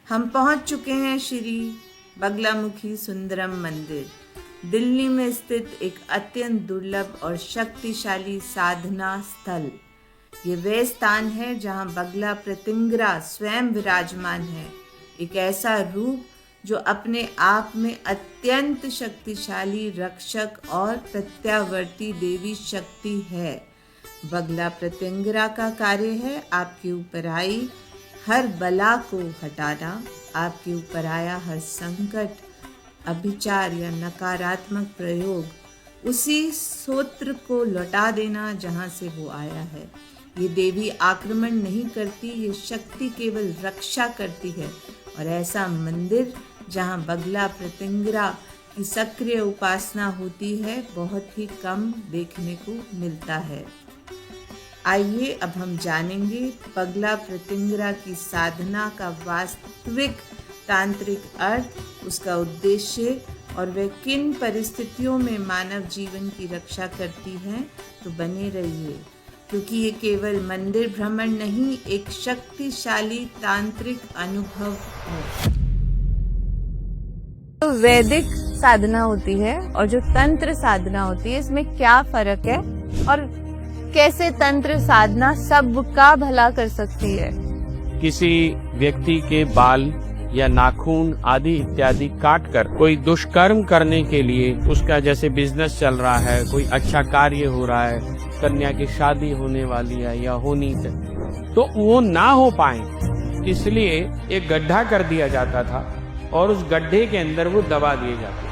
हम पहुंच चुके हैं श्री बगलामुखी सुंदरम मंदिर, दिल्ली में स्थित एक अत्यंत दुर्लभ और शक्तिशाली साधना स्थल। ये वह स्थान है जहां बगला प्रतिंग्रा स्वयं विराजमान है, एक ऐसा रूप जो अपने आप में अत्यंत शक्तिशाली रक्षक और प्रत्यावर्ती देवी शक्ति है। बगला प्रतिंग्रा का कार्य है आपके ऊपर आई हर बला को हटाना, आपके ऊपर आया हर संकट, अभिचार या नकारात्मक प्रयोग, उसी सूत्र को लौटा देना जहां से वो आया है। ये देवी आक्रमण नहीं करती, ये शक्ति केवल रक्षा करती है। और ऐसा मंदिर जहां बगला प्रतिंग्रा की सक्रिय उपासना होती है बहुत ही कम देखने को मिलता है। आइए अब हम जानेंगे बगला प्रतिंग्रा की साधना का वास्तविक तांत्रिक अर्थ, उसका उद्देश्य और वह किन परिस्थितियों में मानव जीवन की रक्षा करती है। तो बने रहिए, क्योंकि ये केवल मंदिर भ्रमण नहीं, एक शक्तिशाली तांत्रिक अनुभव है। तो वैदिक साधना होती है और जो तंत्र साधना होती है, इसमें क्या फर्क है और कैसे तंत्र साधना सबका भला कर सकती है? किसी व्यक्ति के बाल या नाखून आदि इत्यादि काट कर कोई दुष्कर्म करने के लिए, उसका जैसे बिजनेस चल रहा है, कोई अच्छा कार्य हो रहा है, कन्या की शादी होने वाली है या होनी है, तो वो ना हो पाए इसलिए एक गड्ढा कर दिया जाता था और उस गड्ढे के अंदर वो दबा दिए जाते।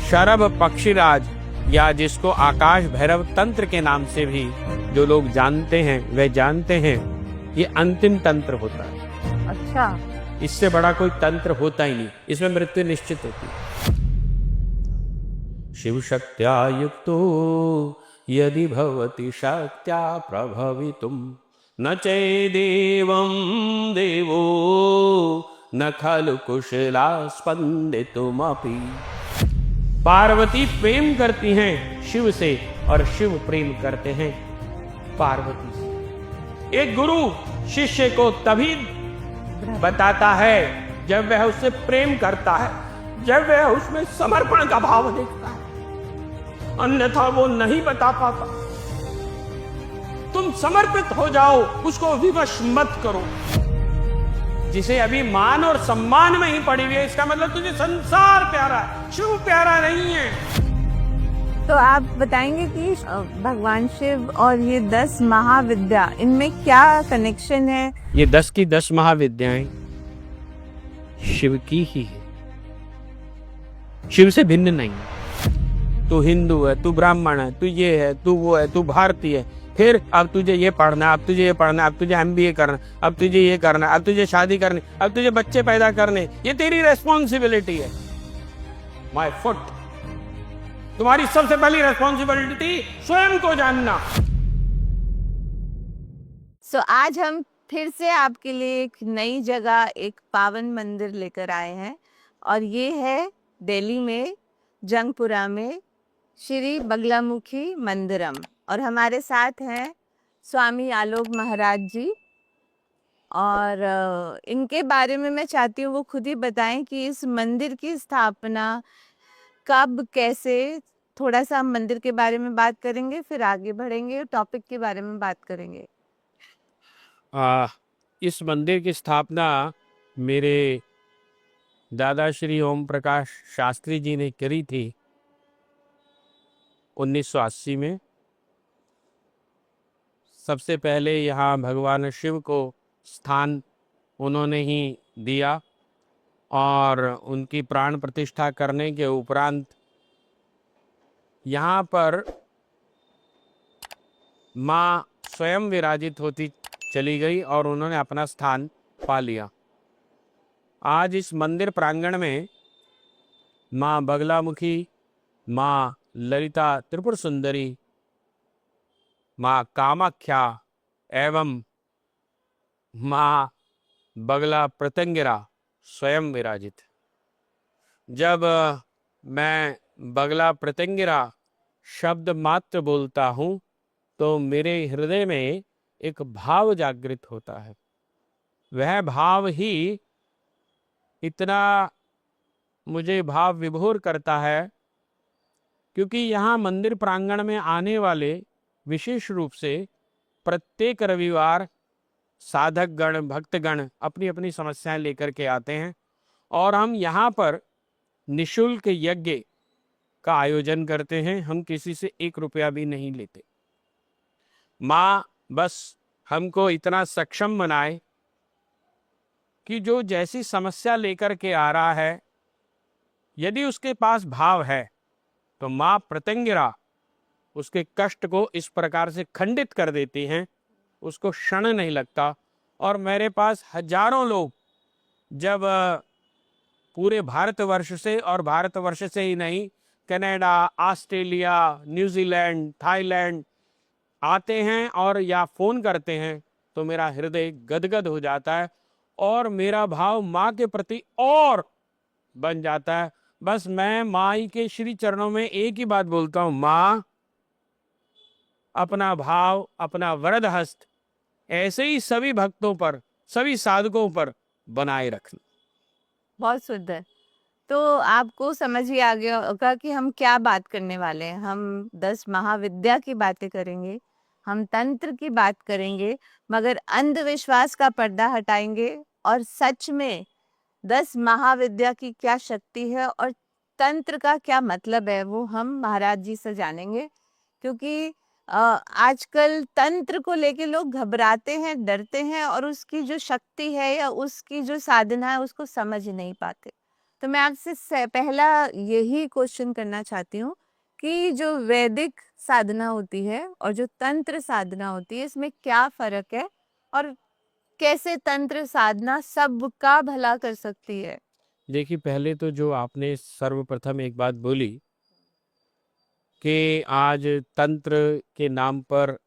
शरभ पक्षीराज या जिसको आकाश भैरव तंत्र के नाम से भी जो लोग जानते हैं वह जानते हैं, ये अंतिम तंत्र होता है। अच्छा, इससे बड़ा कोई तंत्र होता ही नहीं, इसमें मृत्यु निश्चित होती है। शिव शक्त्या युक्तो यदि भवति शक्त्या प्रभवितुम न चैदेवं देवो न खलु कुशला स्पंदितुमपि। पार्वती प्रेम करती हैं शिव से और शिव प्रेम करते हैं पार्वती से। एक गुरु शिष्य को तभी बताता है जब वह उससे प्रेम करता है, जब वह उसमें समर्पण का भाव देखता है, अन्यथा वो नहीं बता पाता। तुम समर्पित हो जाओ, उसको विवश मत करो। जिसे अभी मान और सम्मान में ही पड़ी हुई है, इसका मतलब तुझे संसार प्यारा है, शिव प्यारा नहीं है। तो आप बताएंगे कि भगवान शिव और ये 10 महाविद्या, इनमें क्या कनेक्शन है? ये 10 की 10 महाविद्याएं शिव की ही है, शिव से भिन्न नहीं। तू हिंदू है, तू ब्राह्मण है, तू ये है, तू वो है, तू भारतीय है, फिर अब तुझे ये पढ़ना, अब तुझे ये पढ़ना, अब तुझे MBA करना, अब तुझे ये करना, अब तुझे शादी करनी, अब तुझे बच्चे पैदा करने, ये तेरी रेस्पॉन्सिबिलिटी है। माय फुट, तुम्हारी सबसे पहली रेस्पॉन्सिबिलिटी स्वयं को जानना। आज हम फिर से आपके लिए एक नई जगह, एक पावन मंदिर लेकर आए हैं और ये है दिल्ली में जंगपुरा में श्री बगलामुखी मंदिरम। और हमारे साथ हैं स्वामी आलोक महाराज जी, और इनके बारे में मैं चाहती हूँ वो खुद ही बताएं कि इस मंदिर की स्थापना कब, कैसे। थोड़ा सा हम मंदिर के बारे में बात करेंगे, फिर आगे बढ़ेंगे, टॉपिक के बारे में बात करेंगे। इस मंदिर की स्थापना मेरे दादा श्री ओम प्रकाश शास्त्री जी ने करी थी 1980 में। सबसे पहले यहाँ भगवान शिव को स्थान उन्होंने ही दिया और उनकी प्राण प्रतिष्ठा करने के उपरांत यहाँ पर माँ स्वयं विराजित होती चली गई और उन्होंने अपना स्थान पा लिया। आज इस मंदिर प्रांगण में माँ बगलामुखी, माँ ललिता त्रिपुर सुंदरी, माँ कामाख्या एवं माँ बगला प्रतिंग्रा स्वयं विराजित। जब मैं बगला प्रतिंग्रा शब्द मात्र बोलता हूँ तो मेरे हृदय में एक भाव जागृत होता है। वह भाव ही इतना मुझे भाव विभोर करता है, क्योंकि यहाँ मंदिर प्रांगण में आने वाले विशेष रूप से प्रत्येक रविवार साधक गण भक्तगण अपनी अपनी समस्याएं लेकर के आते हैं और हम यहाँ पर निशुल्क यज्ञ का आयोजन करते हैं। हम किसी से 1 रुपया भी नहीं लेते। माँ बस हमको इतना सक्षम बनाए कि जो जैसी समस्या लेकर के आ रहा है, यदि उसके पास भाव है तो माँ प्रत्यंगिरा उसके कष्ट को इस प्रकार से खंडित कर देती हैं, उसको क्षण नहीं लगता। और मेरे पास हजारों लोग जब पूरे भारतवर्ष से, और भारतवर्ष से ही नहीं, कनाडा, ऑस्ट्रेलिया, न्यूजीलैंड, थाईलैंड आते हैं और या फोन करते हैं, तो मेरा हृदय गदगद हो जाता है और मेरा भाव माँ के प्रति और बन जाता है। बस मैं माँ के श्री चरणों में एक ही बात बोलता हूँ, माँ अपना भाव, अपना वरद हस्त ऐसे ही सभी भक्तों पर, सभी साधकों पर बनाए रखना। बहुत सुंदर। तो आपको समझ ही आ गया होगा कि हम क्या बात करने वाले हैं। हम 10 महाविद्या की बातें करेंगे, हम तंत्र की बात करेंगे, मगर अंधविश्वास का पर्दा हटाएंगे और सच में 10 महाविद्या की क्या शक्ति है और तंत्र का क्या मतलब है, वो हम महाराज जी से जानेंगे। क्योंकि आजकल तंत्र को लेके लोग घबराते हैं, डरते हैं और उसकी जो शक्ति है या उसकी जो साधना है उसको समझ नहीं पाते। तो मैं आपसे पहला यही क्वेश्चन करना चाहती हूँ कि जो वैदिक साधना होती है और जो तंत्र साधना होती है, इसमें क्या फर्क है और कैसे तंत्र साधना सबका भला कर सकती है? देखिए, पहले तो जो आपने सर्वप्रथम एक बात बोली कि आज तंत्र के नाम पर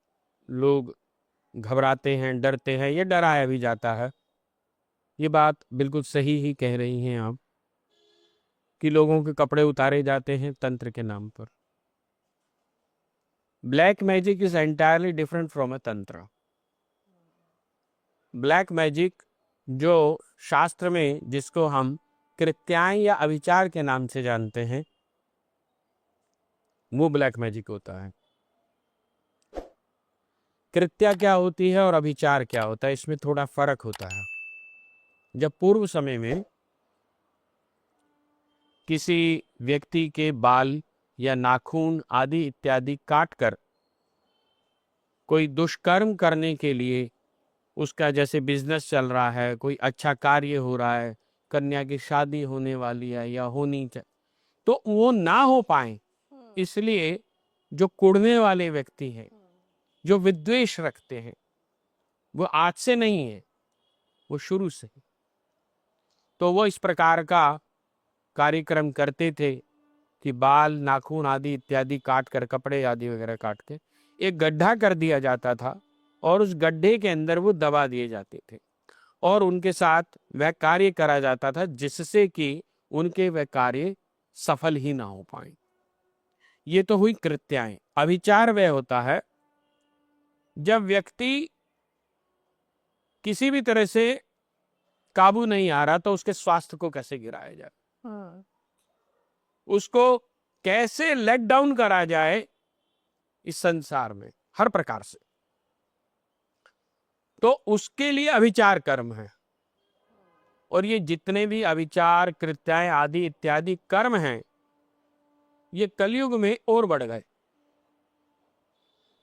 लोग घबराते हैं, डरते हैं, ये डराया भी जाता है। ये बात बिल्कुल सही ही कह रही हैं आप कि लोगों के कपड़े उतारे जाते हैं तंत्र के नाम पर। Black magic is entirely different from a tantra. Black magic जो शास्त्र में जिसको हम कृत्याएं या अभिचार के नाम से जानते हैं, वो ब्लैक मैजिक होता है। कृत्या क्या होती है और अभिचार क्या होता है, इसमें थोड़ा फर्क होता है। जब पूर्व समय में किसी व्यक्ति के बाल या नाखून आदि इत्यादि काटकर कोई दुष्कर्म करने के लिए, उसका जैसे बिजनेस चल रहा है, कोई अच्छा कार्य हो रहा है, कन्या की शादी होने वाली है या होनी चाहिए, तो वो ना हो पाए, इसलिए जो कुड़ने वाले व्यक्ति हैं, जो विद्वेष रखते हैं, वो आज से नहीं है, वो शुरू से, तो वो इस प्रकार का कार्यक्रम करते थे कि बाल, नाखून आदि इत्यादि काट कर, कपड़े आदि वगैरह काट के एक गड्ढा कर दिया जाता था और उस गड्ढे के अंदर वो दबा दिए जाते थे और उनके साथ वह कार्य करा जाता था जिससे कि उनके वह कार्य सफल ही ना हो पाए। ये तो हुई कृत्याएं। अभिचार वह होता है जब व्यक्ति किसी भी तरह से काबू नहीं आ रहा, तो उसके स्वास्थ्य को कैसे गिराया जाए, उसको कैसे लेट डाउन करा जाए इस संसार में हर प्रकार से, तो उसके लिए अभिचार कर्म है। और ये जितने भी अभिचार, कृत्याएं आदि इत्यादि कर्म हैं, ये कलयुग में और बढ़ गए।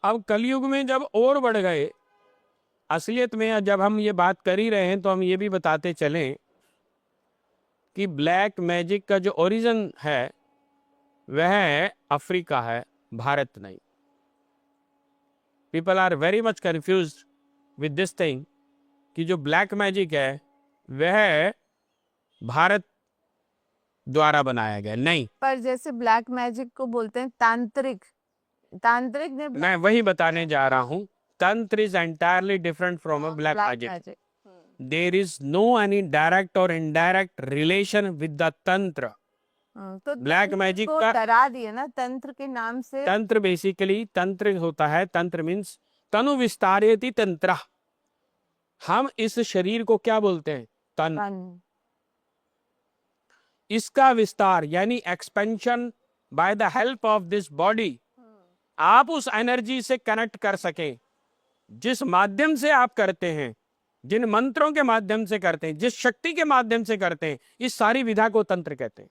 अब कलयुग में जब और बढ़ गए, असलियत में जब हम ये बात कर ही रहे हैं तो हम ये भी बताते चलें कि ब्लैक मैजिक का जो ओरिजिन है वह अफ्रीका है, भारत नहीं। People are very much confused with this thing कि जो ब्लैक मैजिक है वह भारत द्वारा बनाया गया नहीं। पर जैसे ब्लैक मैजिक को बोलते हैं तांत्रिक, तांत्रिक ने मैं वही बताने जा रहा हूं। Tantra is entirely different from a black magic. There is no any direct और indirect relation with the tantra. तो ब्लैक मैजिक को का डरा दिया ना तंत्र के नाम से। तंत्र बेसिकली, तंत्र होता है, तंत्र मीन्स तनु विस्तारयति तंत्र। हम इस शरीर को क्या बोलते हैं? तन। तन। इसका विस्तार यानी expansion by the help of this body, आप उस एनर्जी से कनेक्ट कर सके, जिस माध्यम से आप करते हैं, जिन मंत्रों के माध्यम से करते हैं, जिस शक्ति के माध्यम से करते हैं, इस सारी विधा को तंत्र कहते हैं।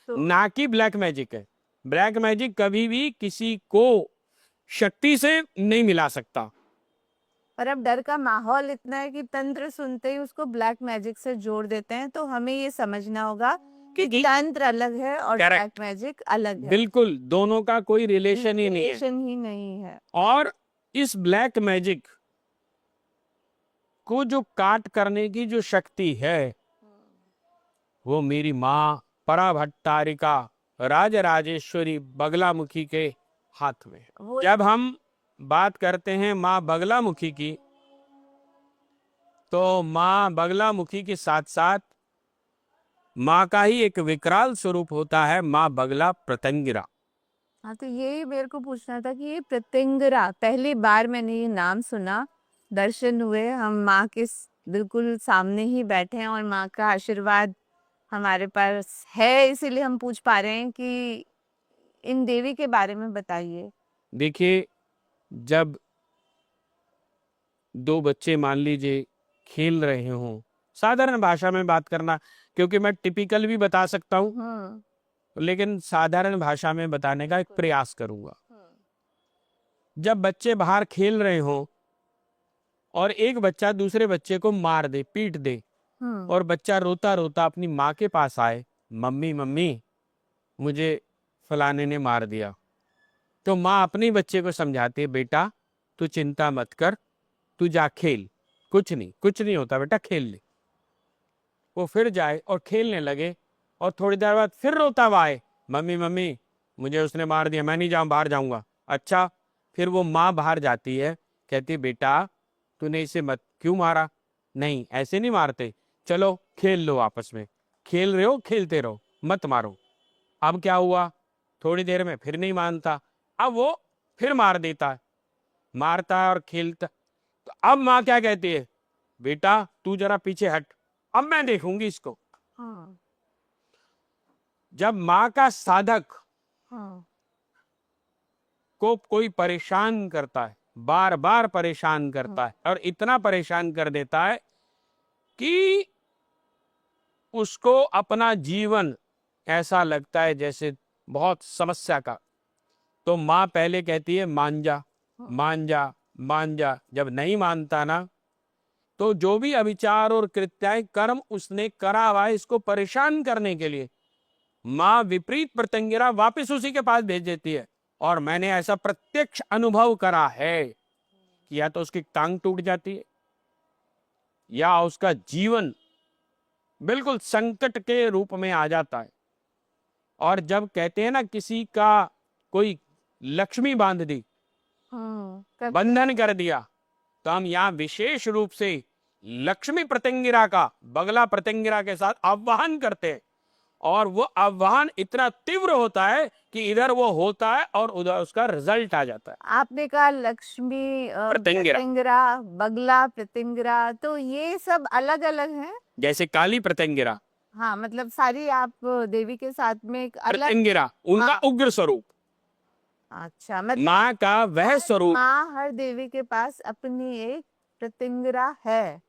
तो ना कि ब्लैक मैजिक है। ब्लैक मैजिक कभी भी किसी को शक्ति से नहीं मिला सकता। पर अब डर का माहौल इतना है कि तंत्र सुनते ही उसको ब्लैक मैजिक से जोड़ देते हैं, तो हमें ये समझना होगा कि तंत्र अलग है और Correct. ब्लैक मैजिक अलग है। बिल्कुल, दोनों का कोई रिलेशन ही नहीं है। रिलेशन ही नहीं है। और इस ब्लैक मैजिक को जो काट करने की जो शक्ति है, वो मेरी माँ पराभट्टारिका राजराजेश्वरी बगलामुखी के हाथ में है। वो जब हम बात करते हैं माँ बगलामुखी की, तो माँ बगलामुखी के साथ साथ माँ का ही एक विकराल स्वरूप होता है, माँ बगला प्रत्यंगिरा। हाँ, तो यही मेरे को पूछना था कि ये प्रत्यंगिरा, पहली बार मैंने ये नाम सुना, दर्शन हुए, हम माँ के बिल्कुल सामने ही बैठे हैं और माँ का आशीर्वाद हमारे पास है, इसीलिए हम पूछ पा रहे हैं कि इन देवी के बारे में बताइए। देखिए, जब दो बच्चे मान लीजिए खेल रहे हों, साधारण भाषा में बात करना, क्योंकि मैं टिपिकल भी बता सकता हूँ, लेकिन साधारण भाषा में बताने का एक प्रयास करूंगा। जब बच्चे बाहर खेल रहे हों और एक बच्चा दूसरे बच्चे को मार दे, पीट दे, और बच्चा रोता रोता अपनी माँ के पास आए, मम्मी मम्मी मुझे फलाने ने मार दिया, तो माँ अपने बच्चे को समझाती है, बेटा तू चिंता मत कर, तू जा खेल, कुछ नहीं होता बेटा, खेल ले। वो फिर जाए और खेलने लगे, और थोड़ी देर बाद फिर रोता हुआ आए, मम्मी मम्मी मुझे उसने मार दिया, मैं नहीं जाऊँ, बाहर जाऊंगा। अच्छा, फिर वो माँ बाहर जाती है, कहती है बेटा तूने इसे मत क्यों मारा? नहीं ऐसे नहीं मारते, चलो खेल लो, आपस में खेल रहे हो खेलते रहो, मत मारो। अब क्या हुआ, थोड़ी देर में फिर नहीं मानता, अब वो फिर मार देता है, मारता है और खेलता। तो अब माँ क्या कहती है, बेटा तू जरा पीछे हट, अब मैं देखूंगी इसको। जब माँ का साधक को कोई परेशान करता है, बार बार परेशान करता है, और इतना परेशान कर देता है कि उसको अपना जीवन ऐसा लगता है जैसे बहुत समस्या का, तो माँ पहले कहती है मान जा मान जा मान जा। जब नहीं मानता ना, तो जो भी अविचार और कृत्याय कर्म उसने करा हुआ है इसको परेशान करने के लिए, माँ विपरीत प्रत्यंगिरा वापस उसी के पास भेज देती है। और मैंने ऐसा प्रत्यक्ष अनुभव करा है कि या तो उसकी टांग टूट जाती है, या उसका जीवन बिल्कुल संकट के रूप में आ जाता है। और जब कहते हैं ना किसी का कोई लक्ष्मी बांध दी, बंधन कर दिया, तो हम यहाँ विशेष रूप से लक्ष्मी प्रत्यंगिरा का बगला प्रत्यंगिरा के साथ आह्वान करते हैं, और वो आह्वान इतना तीव्र होता है कि इधर वो होता है और उधर उसका रिजल्ट आ जाता है। आपने कहा लक्ष्मी प्रत्यंगिरा, बगला प्रत्यंगिरा, तो ये सब अलग अलग हैं? जैसे काली प्रत्यंगिरा, हाँ, मतलब सारी आप देवी के साथ में एक अलग प्रत्यंगिरा उनका उग्र स्वरूप, अच्छा, मतलब माँ का वह स्वरूप, माँ हर देवी के पास अपनी एक प्रत्यंगिरा है,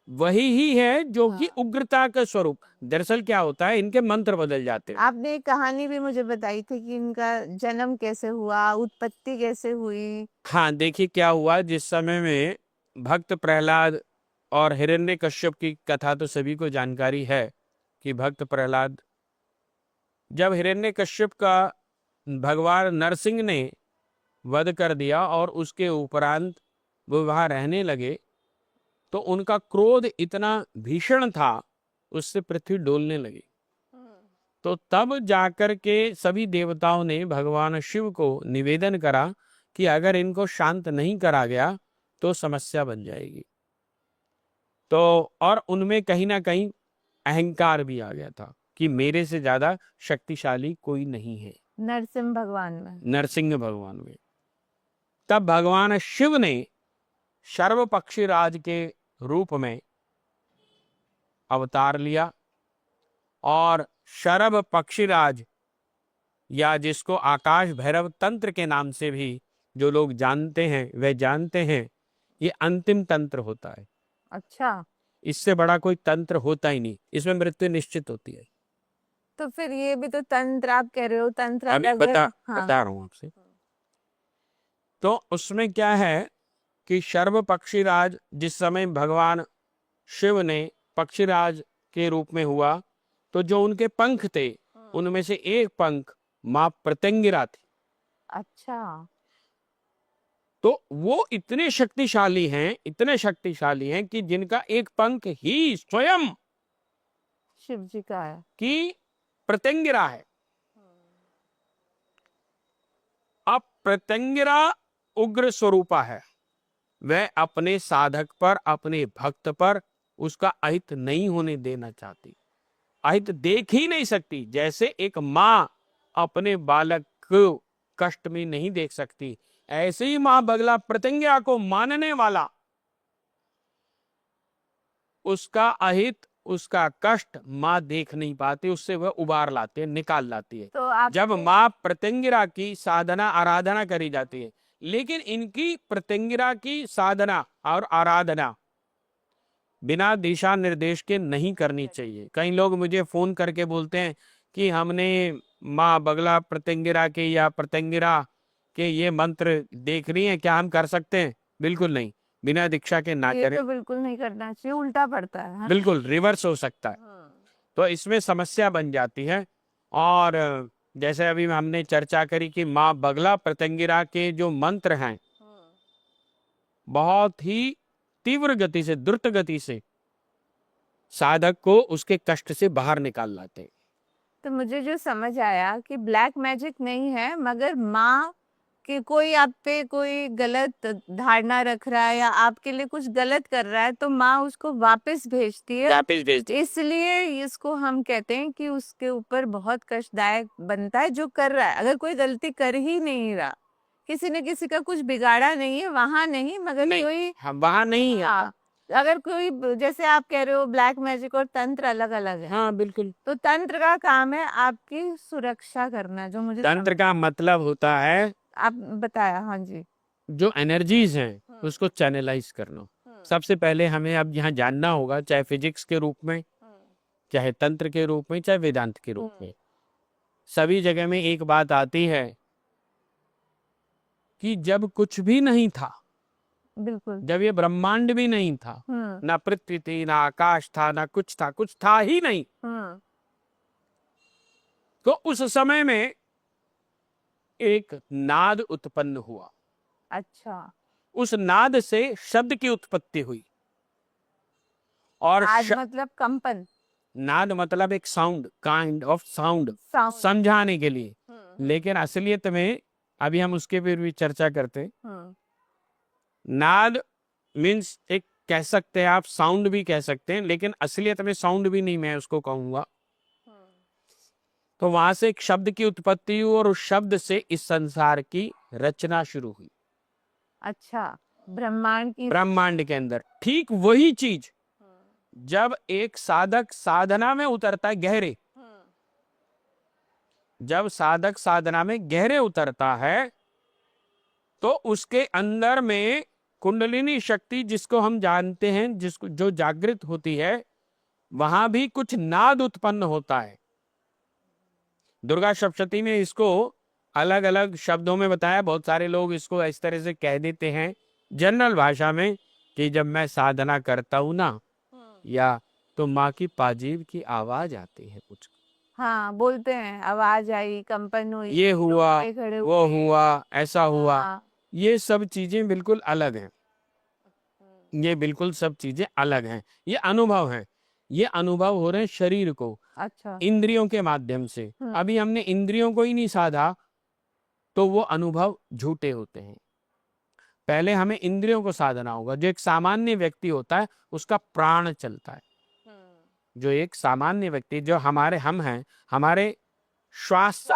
वही ही है जो कि उग्रता का स्वरूप। दरअसल क्या होता है, इनके मंत्र बदल जाते हैं। आपने एक कहानी भी मुझे बताई थी कि इनका जन्म कैसे हुआ, उत्पत्ति कैसे हुई। हाँ, देखिए क्या हुआ, जिस समय में भक्त प्रहलाद और हिरण्यकश्यप की कथा तो सभी को जानकारी है कि भक्त प्रहलाद, जब हिरण्यकश्यप का भगवान नरसिंह ने वध कर दिया और उसके उपरांत वो वहां रहने लगे, तो उनका क्रोध इतना भीषण था, उससे पृथ्वी डोलने लगी। तो तब जाकर के सभी देवताओं ने भगवान शिव को निवेदन करा कि अगर इनको शांत नहीं करा गया तो समस्या बन जाएगी। तो और उनमें कहीं ना कहीं अहंकार भी आ गया था कि मेरे से ज्यादा शक्तिशाली कोई नहीं है, नरसिंह भगवान में। नरसिंह भगवान में। तब भगवान शिव ने शर्व पक्षीराज के रूप में अवतार लिया और शरभ पक्षीराज या जिसको आकाश भैरव तंत्र के नाम से भी जो लोग जानते हैं वे जानते हैं, ये अंतिम तंत्र होता है। अच्छा, इससे बड़ा कोई तंत्र होता ही नहीं, इसमें मृत्यु निश्चित होती है। तो फिर ये भी तो तंत्र आप कह रहे हो, तंत्र अभी अलग है। हाँ। बता रहा हूं आपसे। तो उसमें क्या है कि शर्व पक्षीराज जिस समय भगवान शिव ने पक्षीराज के रूप में हुआ, तो जो उनके पंख थे उनमें से एक पंख मां प्रत्यंगिरा थी। अच्छा, तो वो इतने शक्तिशाली हैं कि जिनका एक पंख ही स्वयं शिव जी का है। की प्रत्यंगिरा है। अब प्रत्यंगिरा उग्र स्वरूपा है, वह अपने साधक पर, अपने भक्त पर उसका अहित नहीं होने देना चाहती, अहित देख ही नहीं सकती। जैसे एक माँ अपने बालक को कष्ट में नहीं देख सकती, ऐसे ही मां बगला प्रत्यंगिरा को मानने वाला उसका अहित, उसका कष्ट मां देख नहीं पाती, उससे वह उबार लाती है, निकाल लाती है। तो आप जब मां प्रत्यंगिरा की साधना आराधना करी जाती है, लेकिन इनकी प्रत्यंगिरा की साधना और आराधना बिना दिशा निर्देश के नहीं करनी चाहिए। कई लोग मुझे फोन करके बोलते हैं कि हमने माँ बगला प्रत्यंगिरा के या प्रत्यंगिरा के ये मंत्र देख रही हैं, क्या हम कर सकते हैं? बिल्कुल नहीं, बिना दीक्षा के ना ये करें। तो बिल्कुल नहीं करना चाहिए, उल्टा पड़ता है। बिल्कुल रिवर्स हो सकता है, तो इसमें समस्या बन जाती है। और जैसे अभी हमने चर्चा करी कि माँ बगला प्रत्यंगिरा के जो मंत्र हैं बहुत ही तीव्र गति से, द्रुत गति से साधक को उसके कष्ट से बाहर निकाल लाते हैं। तो मुझे जो समझ आया कि ब्लैक मैजिक नहीं है, मगर माँ कि कोई आप पे कोई गलत धारणा रख रहा है या आपके लिए कुछ गलत कर रहा है, तो माँ उसको वापस भेजती है। वापिस भेज दी। इसलिए इसको हम कहते हैं कि उसके ऊपर बहुत कष्टदायक बनता है जो कर रहा है। अगर कोई गलती कर ही नहीं रहा, किसी ने किसी का कुछ बिगाड़ा नहीं है, वहां नहीं, मगर नहीं, कोई हम वहां नहीं है। हाँ, अगर कोई जैसे आप कह रहे हो ब्लैक मैजिक और तंत्र अलग अलग है, हाँ बिल्कुल। तो तंत्र का काम है आपकी सुरक्षा करना, जो मुझे तंत्र का मतलब होता है आप बताया। हाँ जी। जो एनर्जीज हैं उसको चैनलाइज करना। सबसे पहले हमें अब यहाँ जानना होगा, चाहे फिजिक्स के रूप में, चाहे तंत्र के रूप में, चाहे वेदांत के रूप में, सभी जगह में एक बात आती है कि जब कुछ भी नहीं था, बिल्कुल। जब ये ब्रह्मांड भी नहीं था, ना पृथ्वी थी, ना आकाश था, ना कुछ था, कुछ था ही नहीं, तो उस समय में एक नाद उत्पन्न हुआ। अच्छा, उस नाद से शब्द की उत्पत्ति हुई। और आज मतलब कंपन, नाद मतलब एक साउंड, काइंड ऑफ साउंड, समझाने के लिए। लेकिन असलियत में अभी हम उसके फिर भी चर्चा करते हैं। नाद मीन्स एक कह सकते हैं आप, साउंड भी कह सकते हैं, लेकिन असलियत में साउंड भी नहीं मैं उसको कहूंगा। तो वहां से एक शब्द की उत्पत्ति हुई और उस शब्द से इस संसार की रचना शुरू हुई। अच्छा, ब्रह्मांड के अंदर ठीक वही चीज जब एक साधक साधना में उतरता है गहरे, जब साधक साधना में गहरे उतरता है, तो उसके अंदर में कुंडलिनी शक्ति जिसको हम जानते हैं, जिसको जो जागृत होती है, वहां भी कुछ नाद उत्पन्न होता है। दुर्गा सप्तशती में इसको अलग अलग शब्दों में बताया। बहुत सारे लोग इसको इस तरह से कह देते हैं जनरल भाषा में कि जब मैं साधना करता हूं ना, या तो माँ की पाजीब की आवाज आती है कुछ, हाँ बोलते हैं, आवाज आई, कंपन हुई, ये हुआ, वो हुआ, ऐसा हुआ। हाँ। ये सब चीजें बिल्कुल अलग हैं, ये बिल्कुल सब चीजें अलग हैं। ये अनुभव है, ये अनुभव हो रहे हैं शरीर को, अच्छा, इंद्रियों के माध्यम से। अभी हमने इंद्रियों को ही नहीं साधा तो वो अनुभव झूठे होते हैं। पहले हमें इंद्रियों को साधना होगा। जो एक सामान्य व्यक्ति होता है उसका प्राण चलता है। जो एक सामान्य व्यक्ति, जो हम हैं, हमारे श्वास,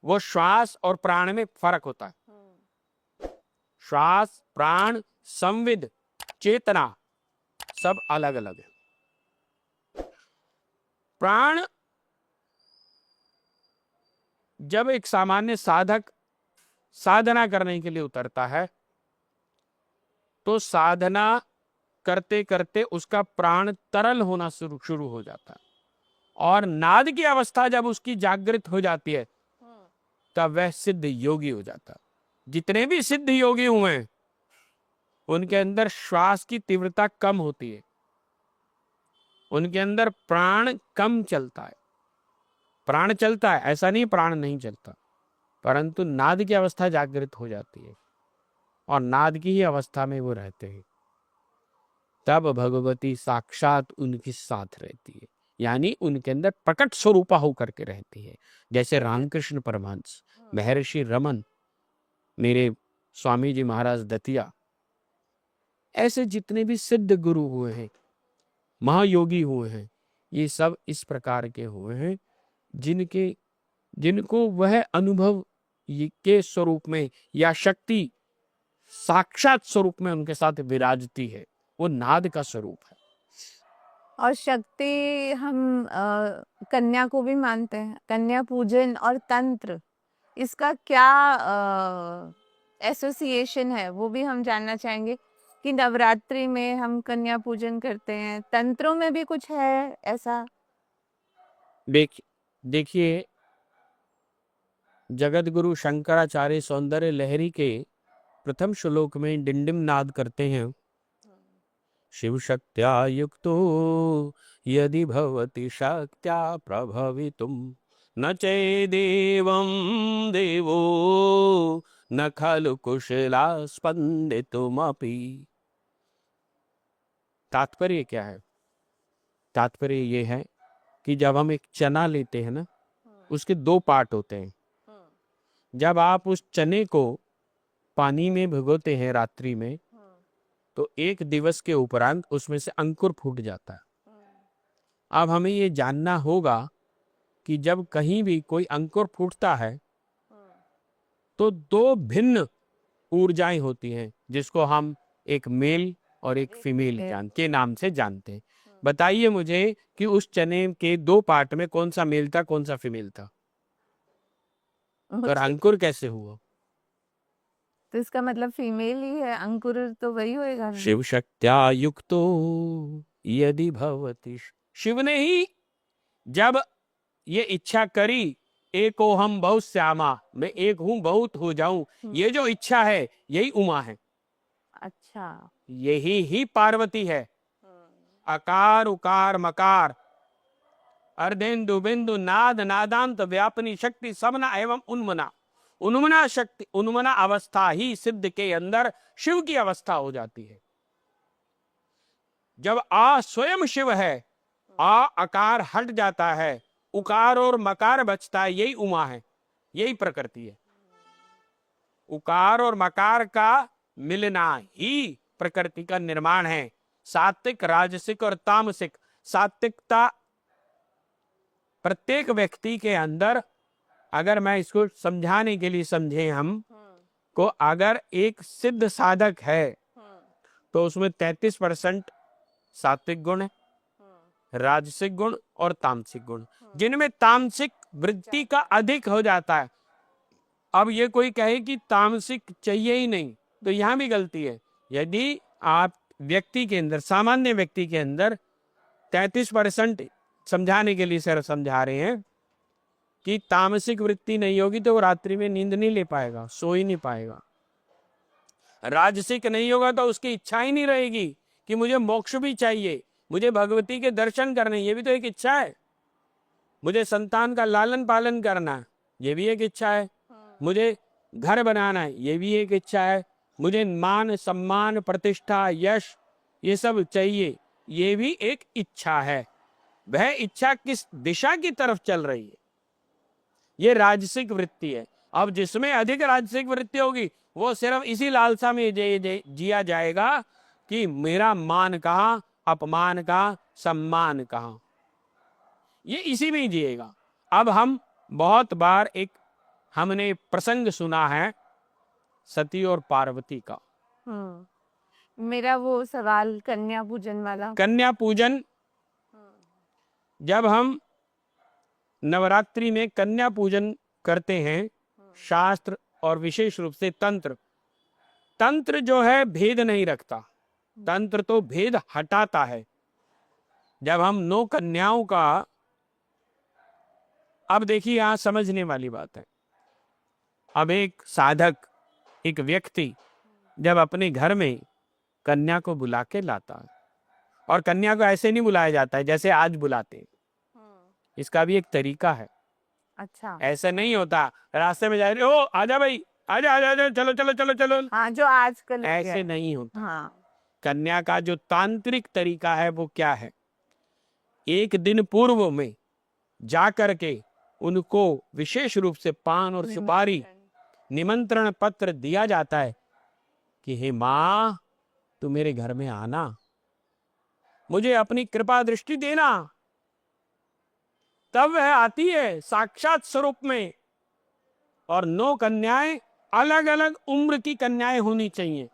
वो श्वास और प्राण में फर्क होता है। श्वास, प्राण, संविद, चेतना सब अलग अलग है। प्राण जब एक सामान्य साधक साधना करने के लिए उतरता है तो साधना करते करते उसका प्राण तरल होना शुरू हो जाता है, और नाद की अवस्था जब उसकी जागृत हो जाती है तब वह सिद्ध योगी हो जाता है। जितने भी सिद्ध योगी हुए हैं उनके अंदर श्वास की तीव्रता कम होती है, उनके अंदर प्राण कम चलता है। प्राण चलता है, ऐसा नहीं प्राण नहीं चलता, परंतु नाद की अवस्था जागृत हो जाती है और नाद की ही अवस्था में वो रहते हैं। तब भगवती साक्षात उनके साथ रहती है, यानी उनके अंदर प्रकट स्वरूपा होकर के रहती है। जैसे रामकृष्ण परमहंस, महर्षि रमन, मेरे स्वामी जी महाराज दतिया, ऐसे जितने भी सिद्ध गुरु हुए हैं, महायोगी हुए हैं, ये सब इस प्रकार के हुए हैं जिनको वह अनुभव के स्वरूप में या शक्ति साक्षात स्वरूप में उनके साथ विराजती है। वो नाद का स्वरूप है। और शक्ति हम कन्या को भी मानते हैं, कन्या पूजन और तंत्र, इसका क्या एसोसिएशन है वो भी हम जानना चाहेंगे कि नवरात्रि में हम कन्या पूजन करते हैं, तंत्रों में भी कुछ है ऐसा? देखिए, जगत गुरु शंकराचार्य सौंदर्य लहरी के प्रथम श्लोक में डिंडिम नाद करते हैं, शिव शक्त्या युक्तो यदि भवति शक्त्या प्रभवितुम न चेदेवं देवो न खलु कुशला स्पंदितुमपि। तात्पर्य क्या है? तात्पर्य ये है कि जब हम एक चना लेते हैं ना, उसके दो पार्ट होते हैं। जब आप उस चने को पानी में भिगोते हैं रात्रि में, तो एक दिवस के उपरांत उसमें से अंकुर फूट जाता है। अब हमें ये जानना होगा कि जब कहीं भी कोई अंकुर फूटता है तो दो भिन्न ऊर्जाएं होती हैं, जिसको हम एक मेल और एक फीमेल के नाम से जानते हैं। बताइए मुझे कि उस चने के दो पार्ट में कौन सा मेल था, कौन सा फीमेल था, और अंकुर कैसे हुआ? तो इसका मतलब फीमेल ही है, अंकुर तो वही होएगा। शिव शक्त्या युक्तो यदि भवति, शिव ने ही जब ये इच्छा करी, एको हम बहुत श्यामा, मैं एक हूं बहुत हो जाऊं, ये जो इच्छा है यही उमा है। अच्छा, यही ही पार्वती है। अकार उकार मकार अर्धेन्दु बिंदु नाद नादांत व्यापनी शक्ति सबना एवं उन्मना। उन्मना शक्ति, उन्मना अवस्था ही सिद्ध के अंदर शिव की अवस्था हो जाती है। जब आ स्वयं शिव है, आ अकार हट जाता है, उकार और मकार बचता है, यही उमा है, यही प्रकृति है। उकार और मकार का मिलना ही प्रकृति का निर्माण है। सात्विक, राजसिक और तामसिक। सात्विकता प्रत्येक व्यक्ति के अंदर, अगर मैं इसको समझाने के लिए समझे हम को, अगर एक सिद्ध साधक है तो उसमें 33% सात्विक गुण है, राजसिक गुण और तामसिक गुण, जिनमें तामसिक वृत्ति का अधिक हो जाता है। अब ये कोई कहे कि तामसिक चाहिए ही नहीं, तो यहां भी गलती है। यदि आप व्यक्ति के अंदर, सामान्य व्यक्ति के अंदर 33% समझाने के लिए सर समझा रहे हैं कि तामसिक वृत्ति नहीं होगी तो वो रात्रि में नींद नहीं ले पाएगा, सो ही नहीं पाएगा। राजसिक नहीं होगा तो उसकी इच्छा ही नहीं रहेगी कि मुझे मोक्ष भी चाहिए, मुझे भगवती के दर्शन करने, ये भी तो एक इच्छा है। मुझे संतान का लालन पालन करना, ये भी एक इच्छा है। मुझे घर बनाना है, ये भी एक इच्छा है। मुझे मान सम्मान प्रतिष्ठा यश ये सब चाहिए, ये भी एक इच्छा है। वह इच्छा किस दिशा की तरफ चल रही है, ये राजसिक वृत्ति है। अब जिसमें अधिक राजसिक वृत्ति होगी वो सिर्फ इसी लालसा में जिया जाएगा कि मेरा मान कहाँ, अपमान कहाँ, सम्मान कहाँ, ये इसी में ही जिएगा। अब हम बहुत बार एक हमने प्रसंग सुना है सती और पार्वती का। मेरा वो सवाल कन्या पूजन वाला। कन्या पूजन, जब हम नवरात्रि में कन्या पूजन करते हैं, शास्त्र और विशेष रूप से तंत्र, तंत्र जो है भेद नहीं रखता, तंत्र तो भेद हटाता है। जब हम 9 कन्याओं का, अब देखिए यहां समझने वाली बात है, अब एक साधक, एक व्यक्ति जब अपने घर में कन्या को बुला के लाता है, और कन्या को ऐसे नहीं बुलाया जाता है जैसे आज बुलाते हैं, इसका भी एक तरीका है। अच्छा। ऐसा नहीं होता रास्ते में जा रहे हो, आजा भाई, आजा आजा आजा, चलो चलो चलो चलो, हाँ, जो आजकल ऐसे नहीं होता। हाँ। कन्या का जो तांत्रिक तरीका है वो क्या है, एक दिन पूर्व में जा करके उनको विशेष रूप से पान और सुपारी, निमंत्रण पत्र दिया जाता है कि हे माँ, तू मेरे घर में आना, मुझे अपनी कृपा दृष्टि देना। तब वह आती है साक्षात स्वरूप में। और 9 कन्याएं अलग अलग उम्र की कन्याएं होनी चाहिए,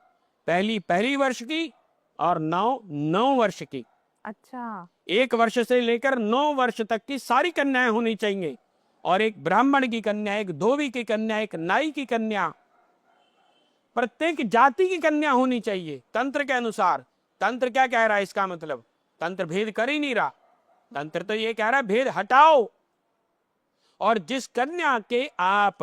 पहली वर्ष की और 9 वर्ष की। अच्छा। 1 वर्ष से लेकर 9 वर्ष तक की सारी कन्याएं होनी चाहिए, और एक ब्राह्मण की कन्या, एक धोबी की कन्या, एक नाई की कन्या, प्रत्येक जाति की कन्या होनी चाहिए तंत्र के अनुसार। तंत्र क्या कह रहा है, इसका मतलब तंत्र भेद कर ही नहीं रहा, तंत्र तो ये कह रहा है भेद हटाओ। और जिस कन्या के आप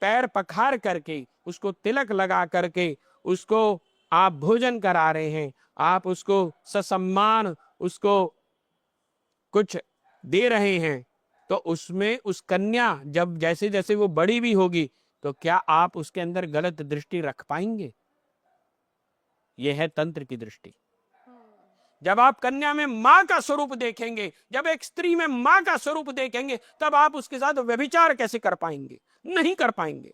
पैर पखार करके, उसको तिलक लगा करके, उसको आप भोजन करा रहे हैं, आप उसको ससम्मान उसको कुछ दे रहे हैं, तो उसमें उस कन्या जब जैसे जैसे वो बड़ी भी होगी, तो क्या आप उसके अंदर गलत दृष्टि रख पाएंगे? यह है तंत्र की दृष्टि। जब आप कन्या में मां का स्वरूप देखेंगे, जब एक स्त्री में मां का स्वरूप देखेंगे, तब आप उसके साथ व्यभिचार कैसे कर पाएंगे? नहीं कर पाएंगे।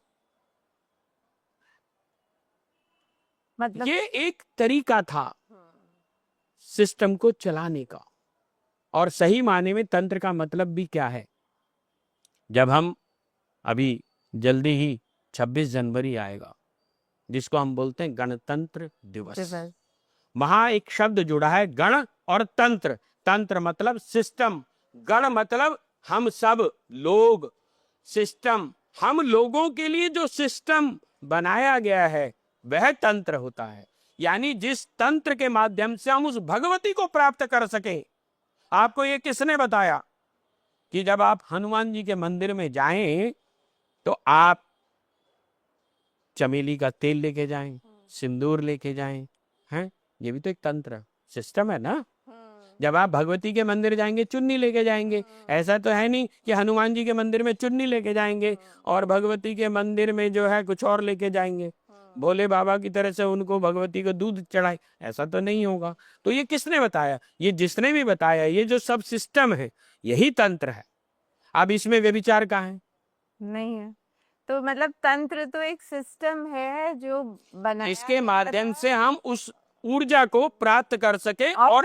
मतलब ये एक तरीका था सिस्टम को चलाने का। और सही माने में तंत्र का मतलब भी क्या है, जब हम अभी जल्दी ही 26 जनवरी आएगा, जिसको हम बोलते हैं गणतंत्र दिवस, वहां एक शब्द जुड़ा है गण और तंत्र। तंत्र मतलब सिस्टम, गण मतलब हम सब लोग, सिस्टम, हम लोगों के लिए जो सिस्टम बनाया गया है वह तंत्र होता है। यानी जिस तंत्र के माध्यम से हम उस भगवती को प्राप्त कर सके। आपको ये किसने बताया कि जब आप हनुमान जी के मंदिर में जाएं तो आप चमेली का तेल लेके जाएं, सिंदूर लेके जाएं, हैं? ये भी तो एक तंत्र सिस्टम है ना। जब आप भगवती के मंदिर जाएंगे चुन्नी लेके जाएंगे। ऐसा तो है नहीं कि हनुमान जी के मंदिर में चुन्नी लेके जाएंगे और भगवती के मंदिर में जो है कुछ और लेके जाएंगे, भोले बाबा की तरह से उनको भगवती को दूध चढ़ाए, ऐसा तो नहीं होगा। तो ये किसने बताया? ये जिसने भी बताया, ये जो सब सिस्टम है यही तंत्र है। अब इसमें व्यभिचार कहाँ है? नहीं है। तो मतलब तंत्र तो एक सिस्टम है जो बनाया, इसके माध्यम से हम उस ऊर्जा को प्राप्त कर सके और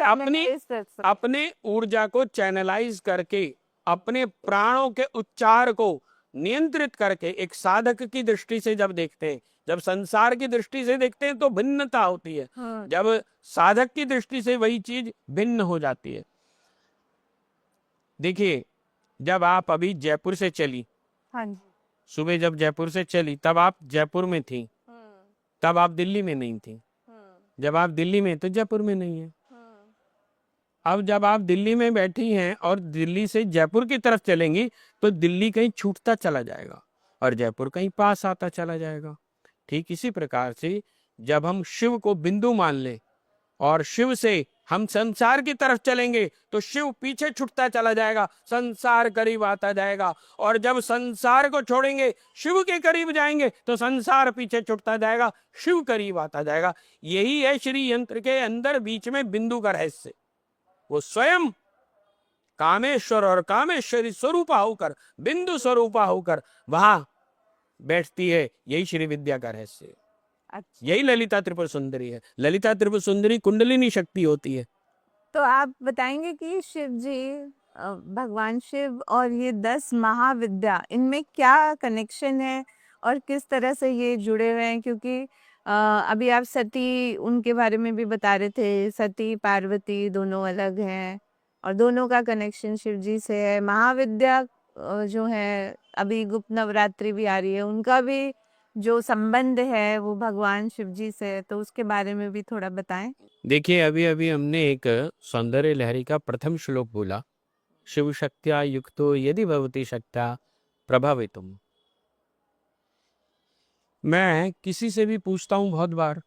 अपने ऊर्जा को चैनलाइज करके, अपने प्राणों के उच्चार को नियंत्रित करके, एक साधक की दृष्टि से जब देखते हैं, जब संसार की दृष्टि से देखते हैं तो भिन्नता होती है, जब साधक की दृष्टि से वही चीज भिन्न हो जाती है। देखिए, जब आप अभी जयपुर से चली, हाँ जी, सुबह जब जयपुर से चली तब आप जयपुर में थी, तब आप दिल्ली में नहीं थी। जब आप दिल्ली में तो जयपुर में नहीं है। अब जब आप दिल्ली में बैठी हैं और दिल्ली से जयपुर की तरफ चलेंगी तो दिल्ली कहीं छूटता चला जाएगा और जयपुर कहीं पास आता चला जाएगा। ठीक इसी प्रकार से जब हम शिव को बिंदु मान ले और शिव से हम संसार की तरफ चलेंगे तो शिव पीछे छूटता चला जाएगा, संसार करीब आता जाएगा। और जब संसार को छोड़ेंगे, शिव के करीब जाएंगे तो संसार पीछे छूटता जाएगा, शिव करीब आता जाएगा। यही है श्री यंत्र के अंदर बीच में बिंदु का रहस्य। वो स्वयं कामेश्वर और कामेश्वरी स्वरूपा होकर, बिंदु स्वरूपा होकर वहां बैठती है। यही श्री विद्या का रहस्य है। अच्छा। यही ललिता त्रिपुर सुंदरी है। ललिता त्रिपुर सुंदरी कुंडलिनी शक्ति होती है। तो आप बताएंगे कि शिव जी, भगवान शिव और ये 10 महाविद्या, इनमें क्या कनेक्शन है और किस तरह से ये जुड़े हुए हैं, क्योंकि अभी आप सती उनके बारे में भी बता रहे थे, सती पार्वती दोनों अलग हैं और दोनों का कनेक्शन शिव जी से है। महाविद्या जो है, अभी गुप्त नवरात्रि भी आ रही है, उनका भी जो संबंध है वो भगवान शिव जी से है, तो उसके बारे में भी थोड़ा बताएं। देखिए, अभी अभी हमने एक सौंदर्य लहरी का प्रथम श्लोक बोला, शिव शक्त्या युक्तो यदि भवति शक्त्या प्रभावितुम। मैं किसी से भी पूछता हूं बहुत बार,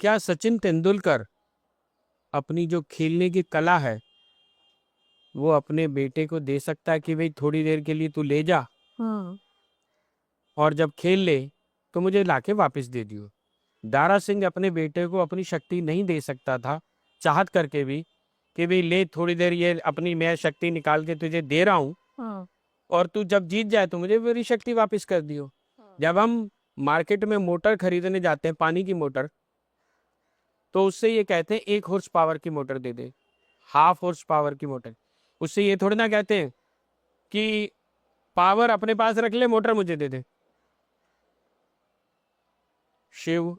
क्या सचिन तेंदुलकर अपनी जो खेलने की कला है वो अपने बेटे को दे सकता है कि भाई थोड़ी देर के लिए तू ले जा और जब खेल ले तो मुझे लाके वापस दे दियो। दारा सिंह अपने बेटे को अपनी शक्ति नहीं दे सकता था, चाहत करके भी, कि भाई ले थोड़ी देर, ये अपनी मैं शक्ति निकाल के तुझे दे रहा हूँ और तू जब जीत जाए तो मुझे मेरी शक्ति वापस कर दियो। जब हम मार्केट में मोटर खरीदने जाते हैं, पानी की मोटर, तो उससे ये कहते हैं 1 हॉर्स पावर की मोटर दे दे, 1/2 हॉर्स पावर की मोटर। उससे ये थोड़ी ना कहते हैं कि पावर अपने पास रख ले, मोटर मुझे दे दे। शिव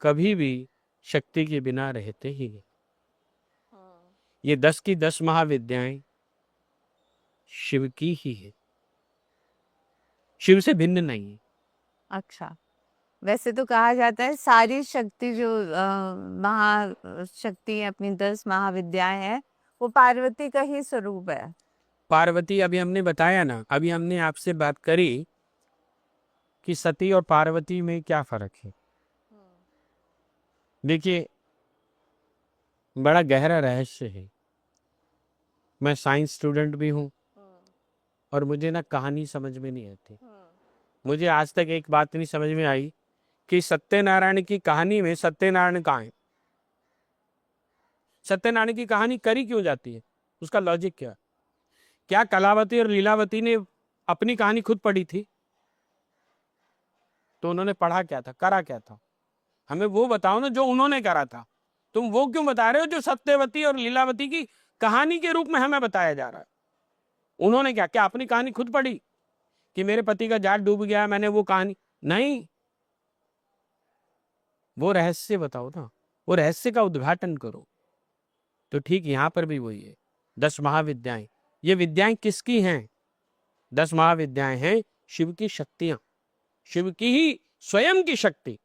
कभी भी शक्ति के बिना रहते ही नहीं। ये 10 की 10 महाविद्याएं शिव की ही है, शिव से भिन्न नहीं है। अच्छा, वैसे तो कहा जाता है सारी शक्ति जो महाशक्ति अपनी 10 महाविद्याएं हैं वो पार्वती का ही स्वरूप है। पार्वती, अभी हमने बताया ना, अभी हमने आपसे बात करी कि सती और पार्वती में क्या फर्क है। देखिए, बड़ा गहरा रहस्य है। मैं साइंस स्टूडेंट भी हूँ और मुझे ना कहानी समझ में नहीं आती। मुझे आज तक एक बात नहीं समझ में आई कि सत्यनारायण की कहानी में सत्यनारायण कहाँ है। सत्यनारायण की कहानी करी क्यों जाती है, उसका लॉजिक क्या? क्या कलावती और लीलावती ने अपनी कहानी खुद पढ़ी थी? तो उन्होंने पढ़ा क्या था, करा क्या था? हमें वो बताओ ना जो उन्होंने करा था। तुम वो क्यों बता रहे हो जो सत्यवती और लीलावती की कहानी के रूप में हमें बताया जा रहा है? उन्होंने क्या अपनी कहानी खुद पढ़ी कि मेरे पति का जहाज डूब गया, मैंने वो कहानी? नहीं, वो रहस्य बताओ ना, वो रहस्य का उद्घाटन करो। तो ठीक यहां पर भी वही है, 10 महाविद्याएं। ये विद्याएं किसकी हैं? 10 महाविद्याएं हैं शिव की शक्तियां, शिव की ही स्वयं की शक्ति।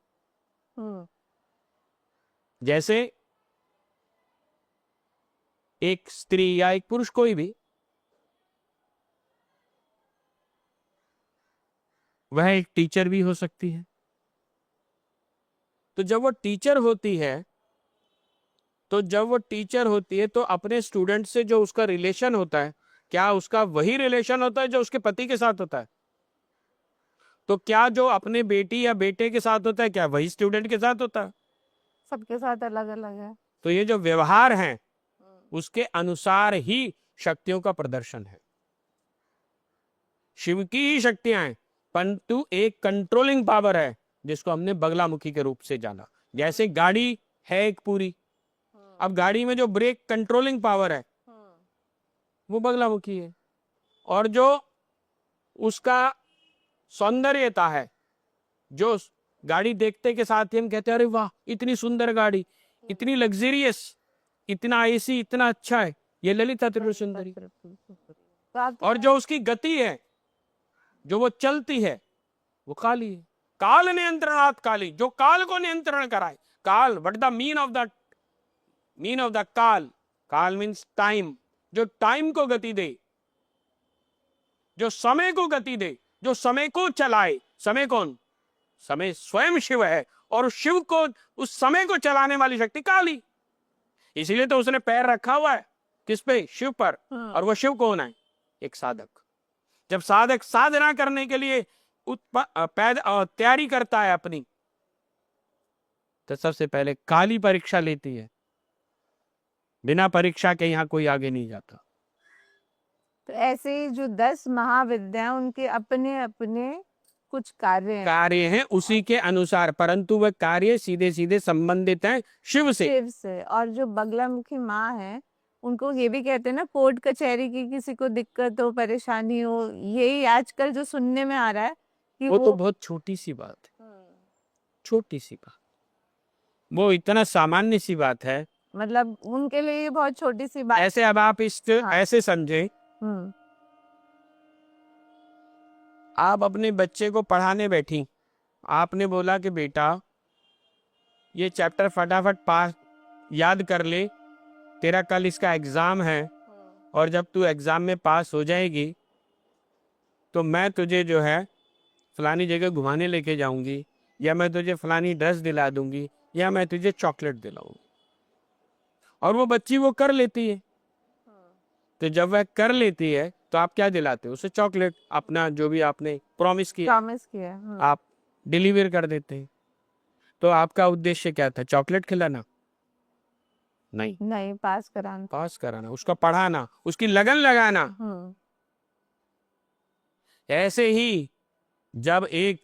जैसे एक स्त्री या एक पुरुष, कोई भी, वह एक टीचर भी हो सकती है। तो जब वो टीचर होती है तो अपने स्टूडेंट से जो उसका रिलेशन होता है, क्या उसका वही रिलेशन होता है जो उसके पति के साथ होता है? तो क्या जो अपने बेटी या बेटे के साथ होता है, क्या वही स्टूडेंट के साथ होता है? सबके साथ अलग अलग है। तो ये जो व्यवहार है उसके अनुसार ही शक्तियों का प्रदर्शन है। शिव की ही शक्तियां हैं, परंतु एक कंट्रोलिंग पावर है जिसको हमने बगलामुखी के रूप से जाना। जैसे गाड़ी है एक पूरी, अब गाड़ी में जो ब्रेक कंट्रोलिंग पावर है वो बगलामुखी है, और जो उसका सौंदर्यता है, जो गाड़ी देखते के साथ ही हम कहते हैं अरे वाह इतनी सुंदर गाड़ी, इतनी लग्जरियस, इतना एसी, इतना अच्छा है, ये ललिता त्रिपुर सुंदरी। और जो उसकी गति है, जो वो चलती है, वो काली है। काल नियंत्रणात् काली, जो काल को नियंत्रण कराए। काल, what the mean of the काल? काल मीन्स टाइम, जो टाइम को गति दे, जो समय को गति दे, जो समय को चलाए। समय कौन? समय स्वयं शिव है, और उस शिव को, उस समय को चलाने वाली शक्ति काली। इसीलिए तो उसने पैर रखा हुआ है किस पे? शिव पर। और वो शिव कौन है? एक साधक। जब साधक साधना करने के लिए तैयारी करता है अपनी, तो सबसे पहले काली परीक्षा लेती है। बिना परीक्षा के यहां कोई आगे नहीं जाता। तो ऐसे ही जो 10 महाविद्या, उनके अपने अपने कुछ कार्य हैं उसी के अनुसार, परंतु वह कार्य सीधे सीधे संबंधित हैं शिव से। और जो बगलामुखी माँ है उनको ये भी कहते हैं ना, कोर्ट कचहरी की किसी को दिक्कत हो, परेशानी हो, यही आजकल जो सुनने में आ रहा है कि वो तो बहुत छोटी सी बात है, छोटी सी बात, वो इतना सामान्य सी बात है। मतलब उनके लिए ये बहुत छोटी सी बात। ऐसे अब आप इस हाँ। ऐसे समझे, हम्म। आप अपने बच्चे को पढ़ाने बैठी, आपने बोला कि बेटा ये चैप्टर फटाफट पास याद कर ले, तेरा कल इसका एग्जाम है, और जब तू एग्जाम में पास हो जाएगी तो मैं तुझे जो है फलानी जगह घुमाने लेके जाऊंगी, या मैं तुझे फलानी ड्रेस दिला दूंगी, या मैं तुझे चॉकलेट दिलाऊंगी। और वो बच्ची वो कर लेती है। तो जब वह कर लेती है तो आप क्या दिलाते हो उसे? चॉकलेट, अपना जो भी आपने प्रॉमिस किया प्रॉमिस किया। आप डिलीवर कर देते हैं। तो आपका उद्देश्य क्या था? चॉकलेट खिलाना? नहीं, नहीं, पास कराना। पास कराना, उसका पढ़ाना, उसकी लगन लगाना। ऐसे ही जब एक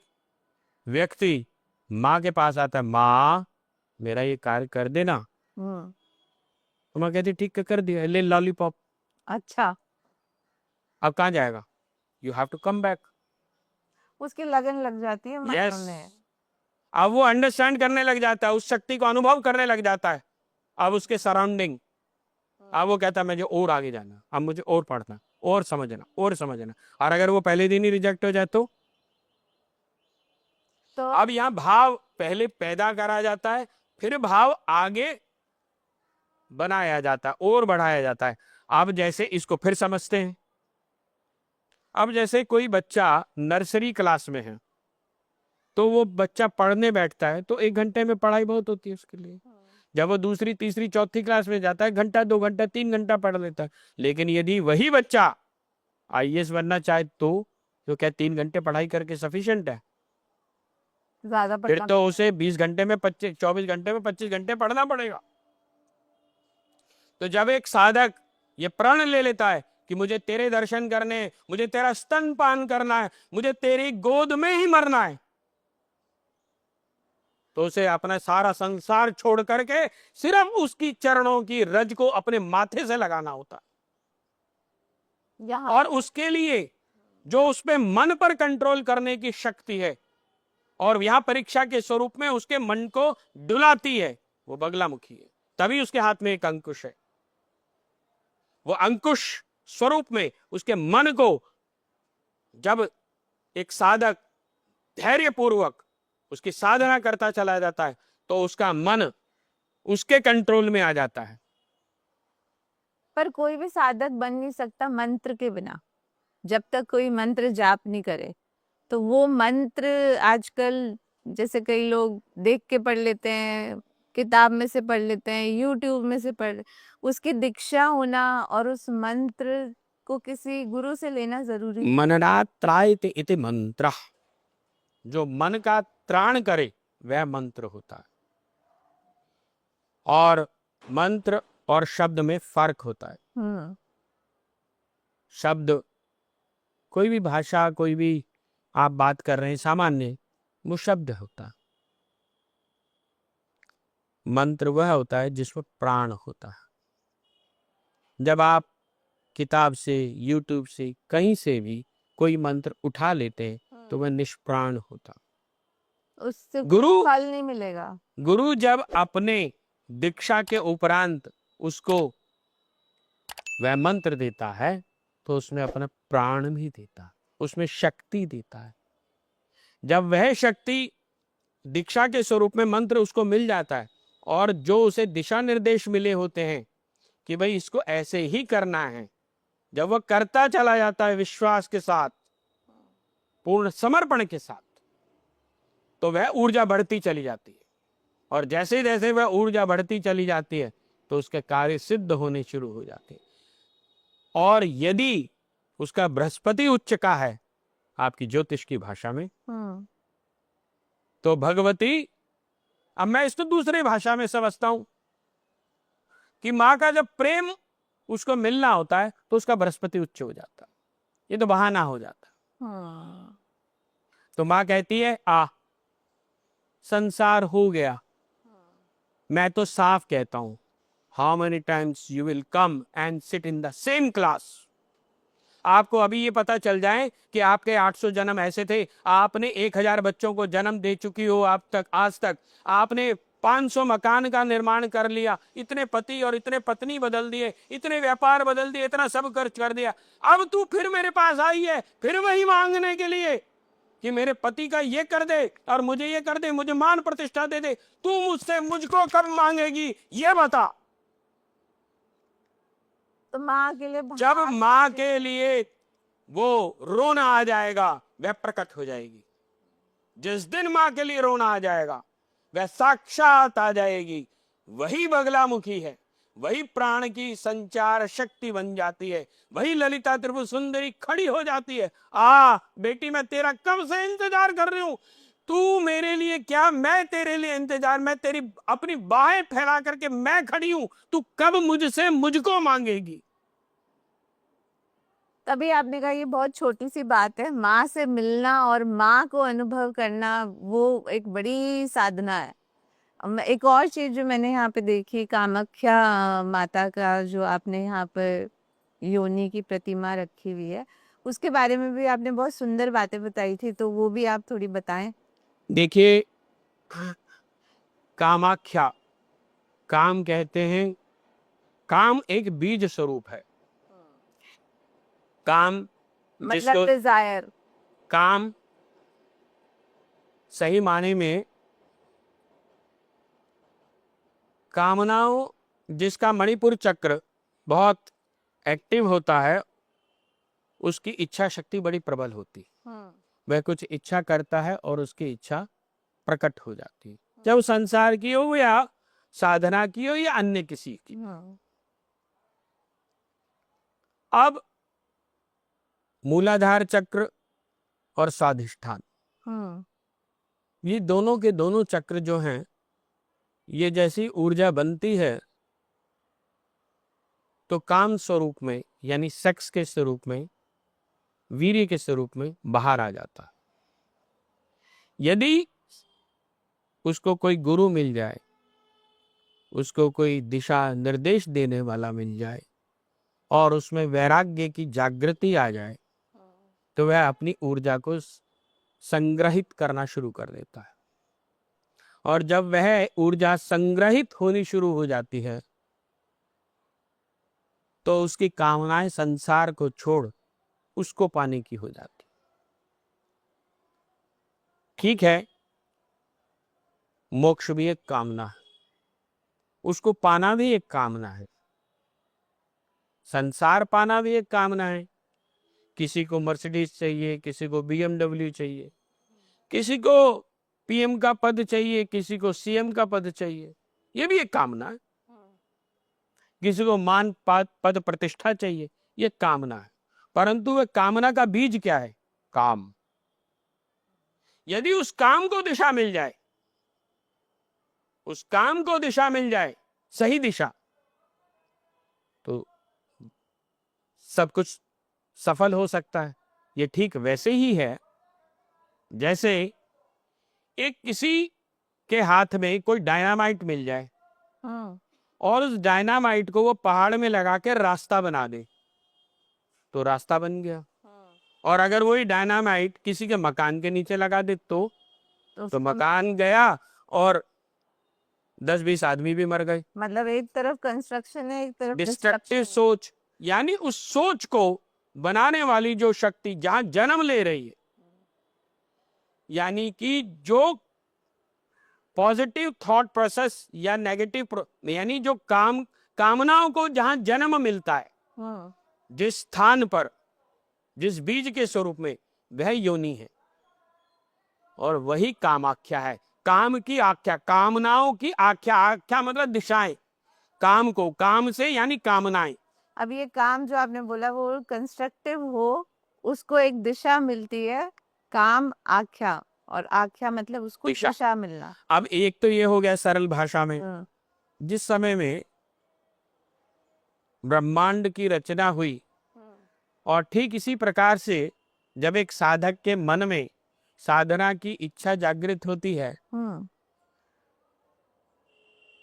व्यक्ति माँ के पास आता है, माँ मेरा ये कार्य कर देना, तो माँ कहती ठीक है कर दिया, ले लॉलीपॉप। अच्छा, अब कहाँ जाएगा? You have to come back. उसकी लगन लग जाती है Yes. में। अब वो अंडरस्टैंड करने लग जाता है, उस शक्ति को अनुभव करने लग जाता है। अब उसके सराउंडिंग, अब वो कहता है मुझे और आगे जाना, अब मुझे और पढ़ना, और समझना, और समझना। और अगर वो पहले दिन ही रिजेक्ट हो जाए तो अब यहाँ भाव पहले पैदा करा जाता है, फिर भाव आगे बनाया जाता है और बढ़ाया जाता है। अब जैसे इसको फिर समझते हैं। अब जैसे कोई बच्चा नर्सरी क्लास में है, तो वो बच्चा पढ़ने बैठता है तो 1 घंटे में पढ़ाई बहुत होती है उसके लिए। जब वो दूसरी, तीसरी, चौथी क्लास में जाता है, घंटा, 2 घंटा, 3 घंटा पढ़ लेता है। लेकिन यदि वही बच्चा आईएएस बनना चाहे तो क्या 3 घंटे पढ़ाई करके सफिशिएंट है? ज्यादा फिर तो उसे 20 घंटे में 24 घंटे में 25 घंटे पढ़ना पड़ेगा। तो जब एक साधक ये प्रण ले लेता है कि मुझे तेरे दर्शन करने, मुझे तेरा स्तनपान करना है, मुझे तेरी गोद में ही मरना है, तो उसे अपना सारा संसार छोड़ करके सिर्फ उसकी चरणों की रज को अपने माथे से लगाना होता है। और उसके लिए जो उसपे मन पर कंट्रोल करने की शक्ति है, और यहां परीक्षा के स्वरूप में उसके मन को डुलाती है, वो बगलामुखी है। तभी उसके हाथ में एक अंकुश है। वो अंकुश स्वरूप में उसके मन को जब एक साधक धैर्यपूर्वक उसकी साधना करता चला जाता है, तो उसका मन उसके कंट्रोल में आ जाता है। पर कोई भी साधक बन नहीं सकता मंत्र के बिना, जब तक कोई मंत्र जाप नहीं करे। तो वो मंत्र आजकल जैसे कई लोग देख के पढ़ लेते हैं, किताब में से पढ़ लेते हैं, यूट्यूब में से पढ़, उसकी दीक्षा होना और उस मंत्र को किसी गुरु से लेना जरूरी है। मननात् त्रायते इति मंत्र, जो मन का त्राण करे वह मंत्र होता है। और मंत्र और शब्द में फर्क होता है। शब्द, कोई भी भाषा, कोई भी आप बात कर रहे हैं सामान्य, वो शब्द होता है। मंत्र वह होता है जिसमें प्राण होता है। जब आप किताब से, यूट्यूब से, कहीं से भी कोई मंत्र उठा लेते हैं तो वह निष्प्राण होता। उससे गुरु फल नहीं मिलेगा। गुरु जब अपने दीक्षा के उपरांत उसको वह मंत्र देता है तो उसमें अपना प्राण भी देता है, उसमें शक्ति देता है। जब वह शक्ति दीक्षा के स्वरूप में मंत्र उसको मिल जाता है, और जो उसे दिशा निर्देश मिले होते हैं कि भाई इसको ऐसे ही करना है, जब वह करता चला जाता है विश्वास के साथ, पूर्ण समर्पण के साथ, तो वह ऊर्जा बढ़ती चली जाती है। और जैसे जैसे वह ऊर्जा बढ़ती चली जाती है तो उसके कार्य सिद्ध होने शुरू हो जाते हैं। और यदि उसका बृहस्पति उच्च का है आपकी ज्योतिष की भाषा में, तो भगवती, अब मैं इसको दूसरी भाषा में समझता हूं कि माँ का जब प्रेम उसको मिलना होता है तो उसका बृहस्पति उच्च हो जाता है। ये तो बहाना हो जाता है। तो माँ कहती है संसार हो गया। मैं तो साफ कहता हूं, how many times you will come and sit in the same class. आपको अभी ये पता चल जाए कि आपके 800 जन्म ऐसे थे, आपने 1000 बच्चों को जन्म दे चुकी हो आप तक, आज तक आपने 500 मकान का निर्माण कर लिया, इतने पति और इतने पत्नी बदल दिए, इतने व्यापार बदल दिए, इतना सब खर्च कर दिया, अब तू फिर मेरे पास आई है फिर वही मांगने के लिए कि मेरे पति का ये कर दे और मुझे ये कर दे, मुझे मान प्रतिष्ठा दे दे, तू मुझसे मुझको कब मांगेगी ये बता। तो माँ के लिए जब माँ के लिए वो रोना आ जाएगा वह प्रकट हो जाएगी। जिस दिन माँ के लिए रोना आ जाएगा वह साक्षात आ जाएगी। वही बगलामुखी है, वही प्राण की संचार शक्ति बन जाती है, वही ललिता त्रिपुर सुंदरी खड़ी हो जाती है। बेटी मैं तेरा कब से इंतजार कर रही हूं, तू मेरे लिए क्या, मैं तेरे लिए इंतजार, मैं तेरी अपनी बाहें फैला करके मैं खड़ी हूं, तू कब मुझसे मुझको मांगेगी। तभी आपने कहा ये बहुत छोटी सी बात है, माँ से मिलना और माँ को अनुभव करना वो एक बड़ी साधना है। एक और चीज जो मैंने यहाँ पे देखी, कामाख्या माता का जो आपने यहाँ पर योनि की प्रतिमा रखी हुई है, उसके बारे में भी आपने बहुत सुंदर बातें बताई थी, तो वो भी आप थोड़ी बताएं। देखिए, कामाख्या, काम कहते हैं, काम एक बीज स्वरूप है। काम मतलब डिजायर, काम सही माने में कामनाओं, जिसका मणिपुर चक्र बहुत एक्टिव होता है उसकी इच्छा शक्ति बड़ी प्रबल होती है। वह कुछ इच्छा करता है और उसकी इच्छा प्रकट हो जाती है, जब संसार की हो या साधना की हो या अन्य किसी की। अब मूलाधार चक्र और स्वाधिष्ठान, ये दोनों के दोनों चक्र जो हैं, ये जैसी ऊर्जा बनती है तो काम स्वरूप में यानी सेक्स के स्वरूप में, वीर्य के स्वरूप में बाहर आ जाता है। यदि उसको कोई गुरु मिल जाए, उसको कोई दिशा निर्देश देने वाला मिल जाए और उसमें वैराग्य की जागृति आ जाए तो वह अपनी ऊर्जा को संग्रहित करना शुरू कर देता है। और जब वह ऊर्जा संग्रहित होनी शुरू हो जाती है तो उसकी कामनाएं संसार को छोड़ उसको पाने की हो जाती। ठीक है, मोक्ष भी एक कामना है, उसको पाना भी एक कामना है, संसार पाना भी एक कामना है। किसी को मर्सिडीज चाहिए, किसी को BMW चाहिए, किसी को PM का पद चाहिए, किसी को CM का पद चाहिए, ये भी एक कामना है। किसी को मान पद प्रतिष्ठा चाहिए, ये कामना है। परंतु वह कामना का बीज क्या है? काम। यदि उस काम को दिशा मिल जाए, उस काम को दिशा मिल जाए, सही दिशा, तो सब कुछ सफल हो सकता है। ये ठीक वैसे ही है जैसे एक किसी के हाथ में कोई डायनामाइट मिल जाए और उस डायनामाइट को वो पहाड़ में लगा के रास्ता बना दे, तो रास्ता बन गया। और अगर वही डायनामाइट किसी के मकान के नीचे लगा दे तो मकान गया और 10-20 आदमी भी मर गए। मतलब एक तरफ कंस्ट्रक्शन है, एक तरफ डिस्ट्रक्टिव सोच, यानी उस सोच को बनाने वाली जो शक्ति जहां जन्म ले रही है, यानी कि जो पॉजिटिव थॉट प्रोसेस या नेगेटिव, यानी जो कामनाओं को जहां जन्म मिलता है, जिस स्थान पर, जिस बीज के स्वरूप में, वह योनि है और वही कामाख्या है। काम की आख्या, कामनाओं की आख्या, आख्या मतलब दिशाएं, काम को काम से यानी कामनाएं। अब ये काम जो आपने बोला वो कंस्ट्रक्टिव हो, उसको एक दिशा मिलती है, काम आख्या, और आख्या मतलब उसको दिशा मिलना। अब एक तो ये हो गया सरल भाषा में, जिस समय में ब्रह्मांड की रचना हुई और ठीक इसी प्रकार से जब एक साधक के मन में साधना की इच्छा जागृत होती है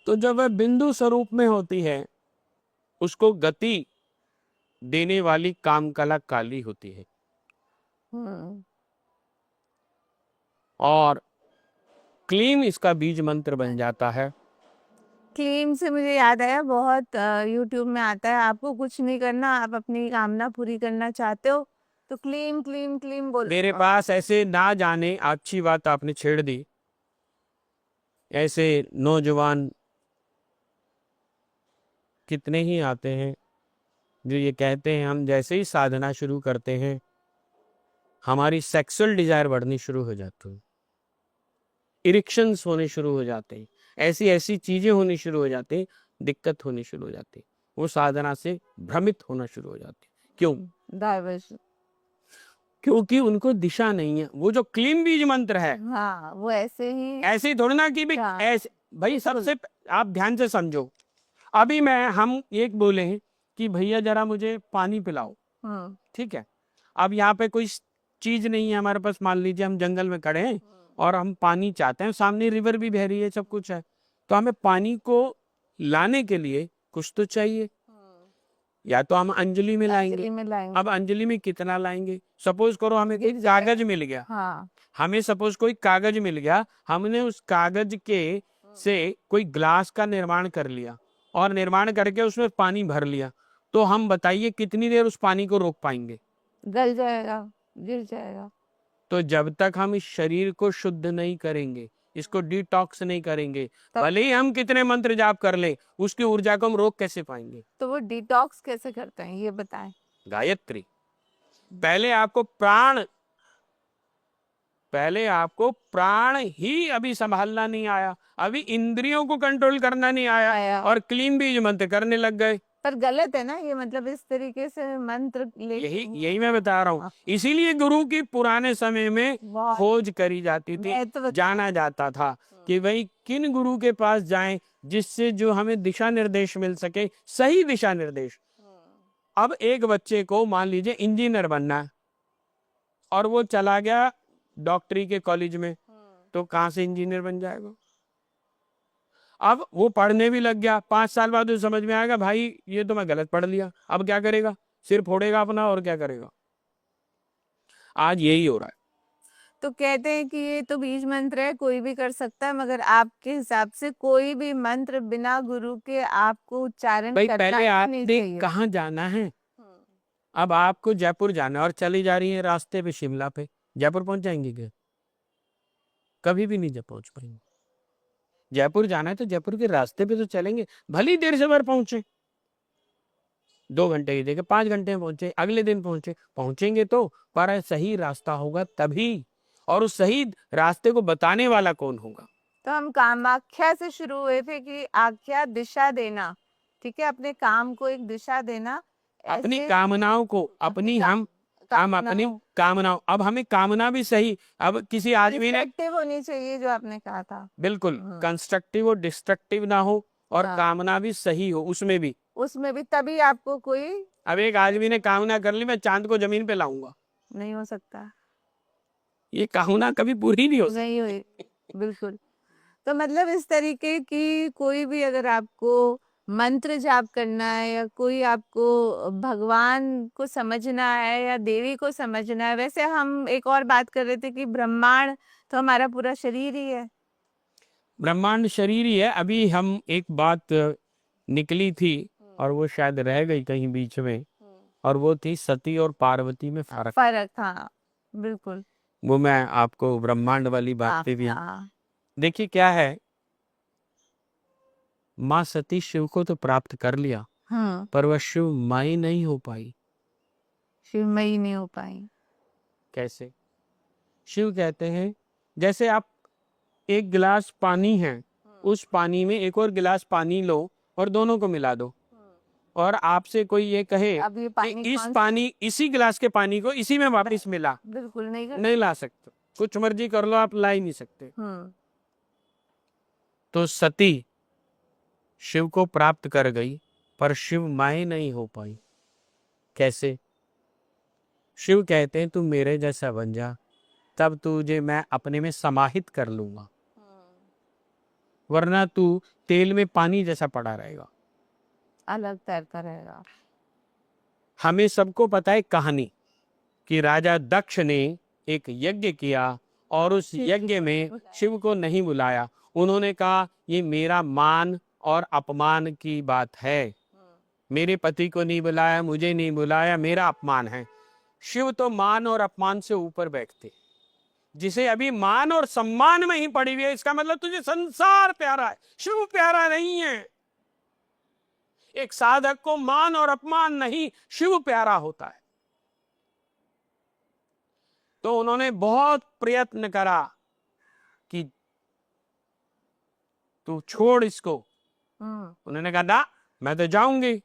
तो जब वह बिंदु स्वरूप में होती है उसको गति देने वाली कामकला काली होती है। हम्म। और क्लीम इसका बीज मंत्र बन जाता है। क्लीम से मुझे याद आया, बहुत यूट्यूब में आता है, आपको कुछ नहीं करना, आप अपनी कामना पूरी करना चाहते हो तो क्लीम क्लीम क्लीम बोलो। मेरे पास ऐसे ना जाने, अच्छी बात आपने छेड़ दी, ऐसे नौजवान कितने ही आते हैं जो ये कहते हैं हम जैसे ही साधना शुरू करते हैं हमारी सेक्सुअल डिजायर बढ़नी शुरू हो जाती है, इरिक्शंस होने शुरू हो जाते हैं, ऐसी ऐसी चीजें होनी शुरू हो जाती हैं, दिक्कत होनी शुरू हो जाती है, वो साधना से भ्रमित होना शुरू हो जाती है। क्यों? डाइवर्स। क्योंकि उनको दिशा नहीं है। वो जो क्लीन बीज मंत्र है, हाँ, वो ऐसे ही। ऐसे ही थोड़ी ना कि भाई हाँ। ऐसे, भाई सबसे आप ध्यान से समझो, अभी हम एक बोले हैं कि भैया जरा मुझे पानी पिलाओ, ठीक है, अब यहाँ पे कोई चीज नहीं है हमारे पास, मान लीजिए हम जंगल में खड़े हैं और हम पानी चाहते हैं, सामने रिवर भी बह रही है, सब कुछ है, तो हमें पानी को लाने के लिए कुछ तो चाहिए, या तो हम अंजलि में लाएंगे। अब अंजलि में कितना लाएंगे? सपोज करो हमें कोई कागज मिल गया, हाँ। हमें सपोज कोई कागज मिल गया, हमने उस कागज के से कोई ग्लास का निर्माण कर लिया और निर्माण करके उसमें पानी भर लिया, तो हम बताइए कितनी देर उस पानी को रोक पाएंगे? गल जाएगा, गिर जाएगा। तो जब तक हम इस शरीर को शुद्ध नहीं करेंगे, इसको डिटॉक्स नहीं करेंगे, भले ही हम कितने मंत्र जाप कर ले, उसकी ऊर्जा को हम रोक कैसे पाएंगे? तो वो डिटॉक्स कैसे करते हैं ये बताएं। गायत्री। पहले आपको प्राण ही अभी संभालना नहीं आया, अभी इंद्रियों को कंट्रोल करना नहीं आया और क्लीन बीज मंत्र करने लग गए। पर गलत है ना ये, मतलब इस तरीके से मंत्र यही मैं बता रहा हूँ। इसीलिए गुरु की पुराने समय में खोज करी जाती थी, जाना जाता था कि भाई किन गुरु के पास जाएं जिससे जो हमें दिशा निर्देश मिल सके, सही दिशा निर्देश। अब एक बच्चे को मान लीजिए इंजीनियर बनना है और वो चला गया डॉक्टरी के कॉलेज में, तो कहाँ से इंजीनियर बन जाएगा? अब वो पढ़ने भी लग गया, 5 साल बाद तो समझ में आएगा भाई ये तो मैं गलत पढ़ लिया, अब क्या करेगा? सिर फोड़ेगा अपना और क्या करेगा? आज यही हो रहा है। तो कहते हैं कि ये तो बीज मंत्र है, कोई भी कर सकता है, मगर आपके हिसाब से कोई भी मंत्र बिना गुरु के आपको उच्चारण भाई करना पहले आप नहीं देख चाहिए। कहाँ जाना है। अब आपको जयपुर जाना है और चली जा रही है रास्ते पे शिमला पे, जयपुर पहुंच जाएंगे क्या? कभी भी नहीं पहुंच पाएंगे। जयपुर जाना है तो जयपुर के रास्ते पे तो चलेंगे, भली देर से बार पहुंचे, 2 घंटे की जगह 5 घंटे में पहुंचे, अगले दिन पहुंचेंगे तो, पर सही रास्ता होगा तभी, और उस सही रास्ते को बताने वाला कौन होगा? तो हम कामाख्या से शुरू हुए थे कि आख्या दिशा देना, ठीक है, अपने काम को एक दिशा देना, अपनी कामनाओं को, अपनी हम अपनी कामनाओं, अब हमें कामना भी सही, अब किसी आदमी ने होनी चाहिए जो आपने कहा था, बिल्कुल कंस्ट्रक्टिव और डिस्ट्रक्टिव ना हो, और कामना भी सही हो, उसमें भी तभी आपको कोई। अब एक आदमी ने कामना कर ली मैं चांद को जमीन पे लाऊंगा, नहीं हो सकता, ये कामना कभी पूरी नहीं हो सकती। नहीं हुई, बिल्कुल। तो मतलब इस तरीके की कोई भी अगर आपको मंत्र जाप करना है या कोई आपको भगवान को समझना है या देवी को समझना है, वैसे हम एक और बात कर रहे थे कि ब्रह्मांड तो हमारा पूरा शरीर ही है। ब्रह्मांड शरीर ही है। अभी हम एक बात निकली थी और वो शायद रह गई कहीं बीच में, और वो थी सती और पार्वती में फर्क। हाँ बिल्कुल, वो मैं आपको ब्रह्मांड वाली बात पे भी, देखिए क्या है, माँ सती शिव को तो प्राप्त कर लिया, पर वह शिवमयी नहीं हो पाई। शिवमयी नहीं हो पाई कैसे? शिव कहते हैं जैसे आप एक गिलास पानी है, उस पानी में एक और गिलास पानी लो और दोनों को मिला दो, और आपसे कोई ये कहे अब ये पानी कि इस पानी, इसी गिलास के पानी को इसी में वापस मिला, बिल्कुल नहीं ला सकते, कुछ मर्जी कर लो, आप ला ही नहीं सकते। तो सती शिव को प्राप्त कर गई पर शिवमय नहीं हो पाई। कैसे? शिव कहते हैं तू मेरे जैसा बन जा, तब तुझे मैं अपने में समाहित कर लूंगा, वरना तू तेल में पानी जैसा पड़ा रहेगा। अलग तैरता रहेगा। हमें सबको पता है कहानी कि राजा दक्ष ने एक यज्ञ किया और उस यज्ञ में शिव को नहीं बुलाया। उन्होंने कहा ये मेरा मान और अपमान की बात है, मेरे पति को नहीं बुलाया, मुझे नहीं बुलाया, मेरा अपमान है। शिव तो मान और अपमान से ऊपर बैठते। जिसे अभी मान और सम्मान में ही पड़ी हुई है, इसका मतलब तुझे संसार प्यारा है, शिव प्यारा नहीं है। एक साधक को मान और अपमान नहीं, शिव प्यारा होता है। तो उन्होंने बहुत प्रयत्न करा कि तू छोड़ इसको। उन्होंने कहा ना, मैं तो जाऊंगी।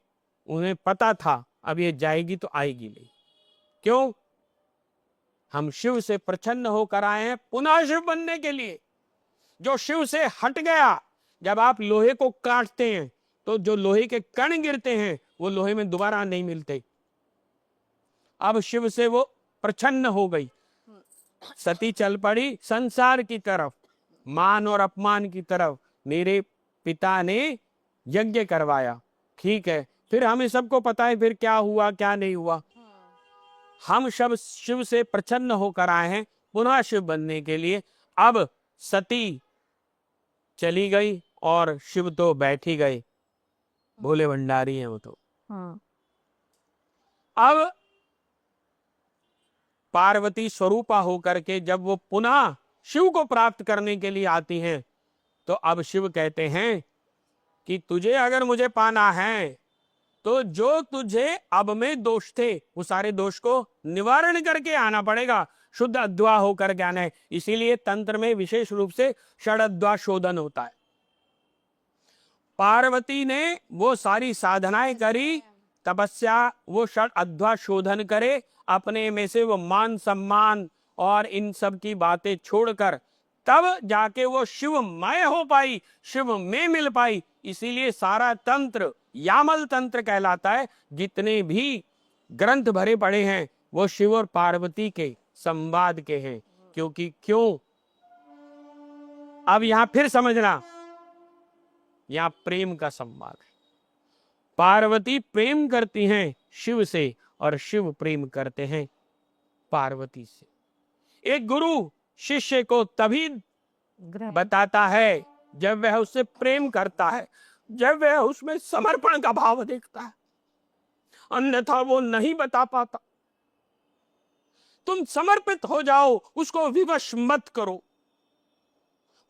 उन्हें पता था अब ये जाएगी तो आएगी नहीं। क्यों? हम शिव से प्रसन्न होकर आए हैं पुनः शिव बनने के लिए। जो शिव से हट गया, जब आप लोहे को काटते हैं तो जो लोहे के कण गिरते हैं वो लोहे में दोबारा नहीं मिलते। अब शिव से वो प्रसन्न हो गई, सती चल पड़ी संसार की तरफ, मान और अपमान की तरफ। मेरे पिता ने यज्ञ करवाया, ठीक है, फिर हमें सबको पता है फिर क्या हुआ क्या नहीं हुआ। हम सब शिव से प्रसन्न होकर आए हैं पुनः शिव बनने के लिए। अब सती चली गई और शिव तो बैठ ही गए, भोले भंडारी हैं वो तो। अब पार्वती स्वरूपा होकर के जब वो पुनः शिव को प्राप्त करने के लिए आती हैं, तो अब शिव कहते हैं कि तुझे अगर मुझे पाना है तो जो तुझे अब में दोष थे वो सारे दोष को निवारण करके आना पड़ेगा, शुद्ध अद्वा होकर के आना है। इसीलिए तंत्र में विशेष रूप से षडद्वा शोधन होता है। पार्वती ने वो सारी साधनाएं करी, तपस्या, वो षड अद्वा शोधन करे, अपने में से वो मान सम्मान और इन सब की बातें छोड़कर तब जाके वो शिवमय हो पाई, शिव में मिल पाई। इसीलिए सारा तंत्र यामल तंत्र कहलाता है। जितने भी ग्रंथ भरे पड़े हैं वो शिव और पार्वती के संवाद के हैं। क्योंकि क्यों? अब यहां फिर समझना, यहां प्रेम का संवाद है। पार्वती प्रेम करती हैं शिव से और शिव प्रेम करते हैं पार्वती से। एक गुरु शिष्य को तभी बताता है जब वह उससे प्रेम करता है, जब वह उसमें समर्पण का भाव देखता है, अन्यथा वो नहीं बता पाता। तुम समर्पित हो जाओ, उसको विवश मत करो,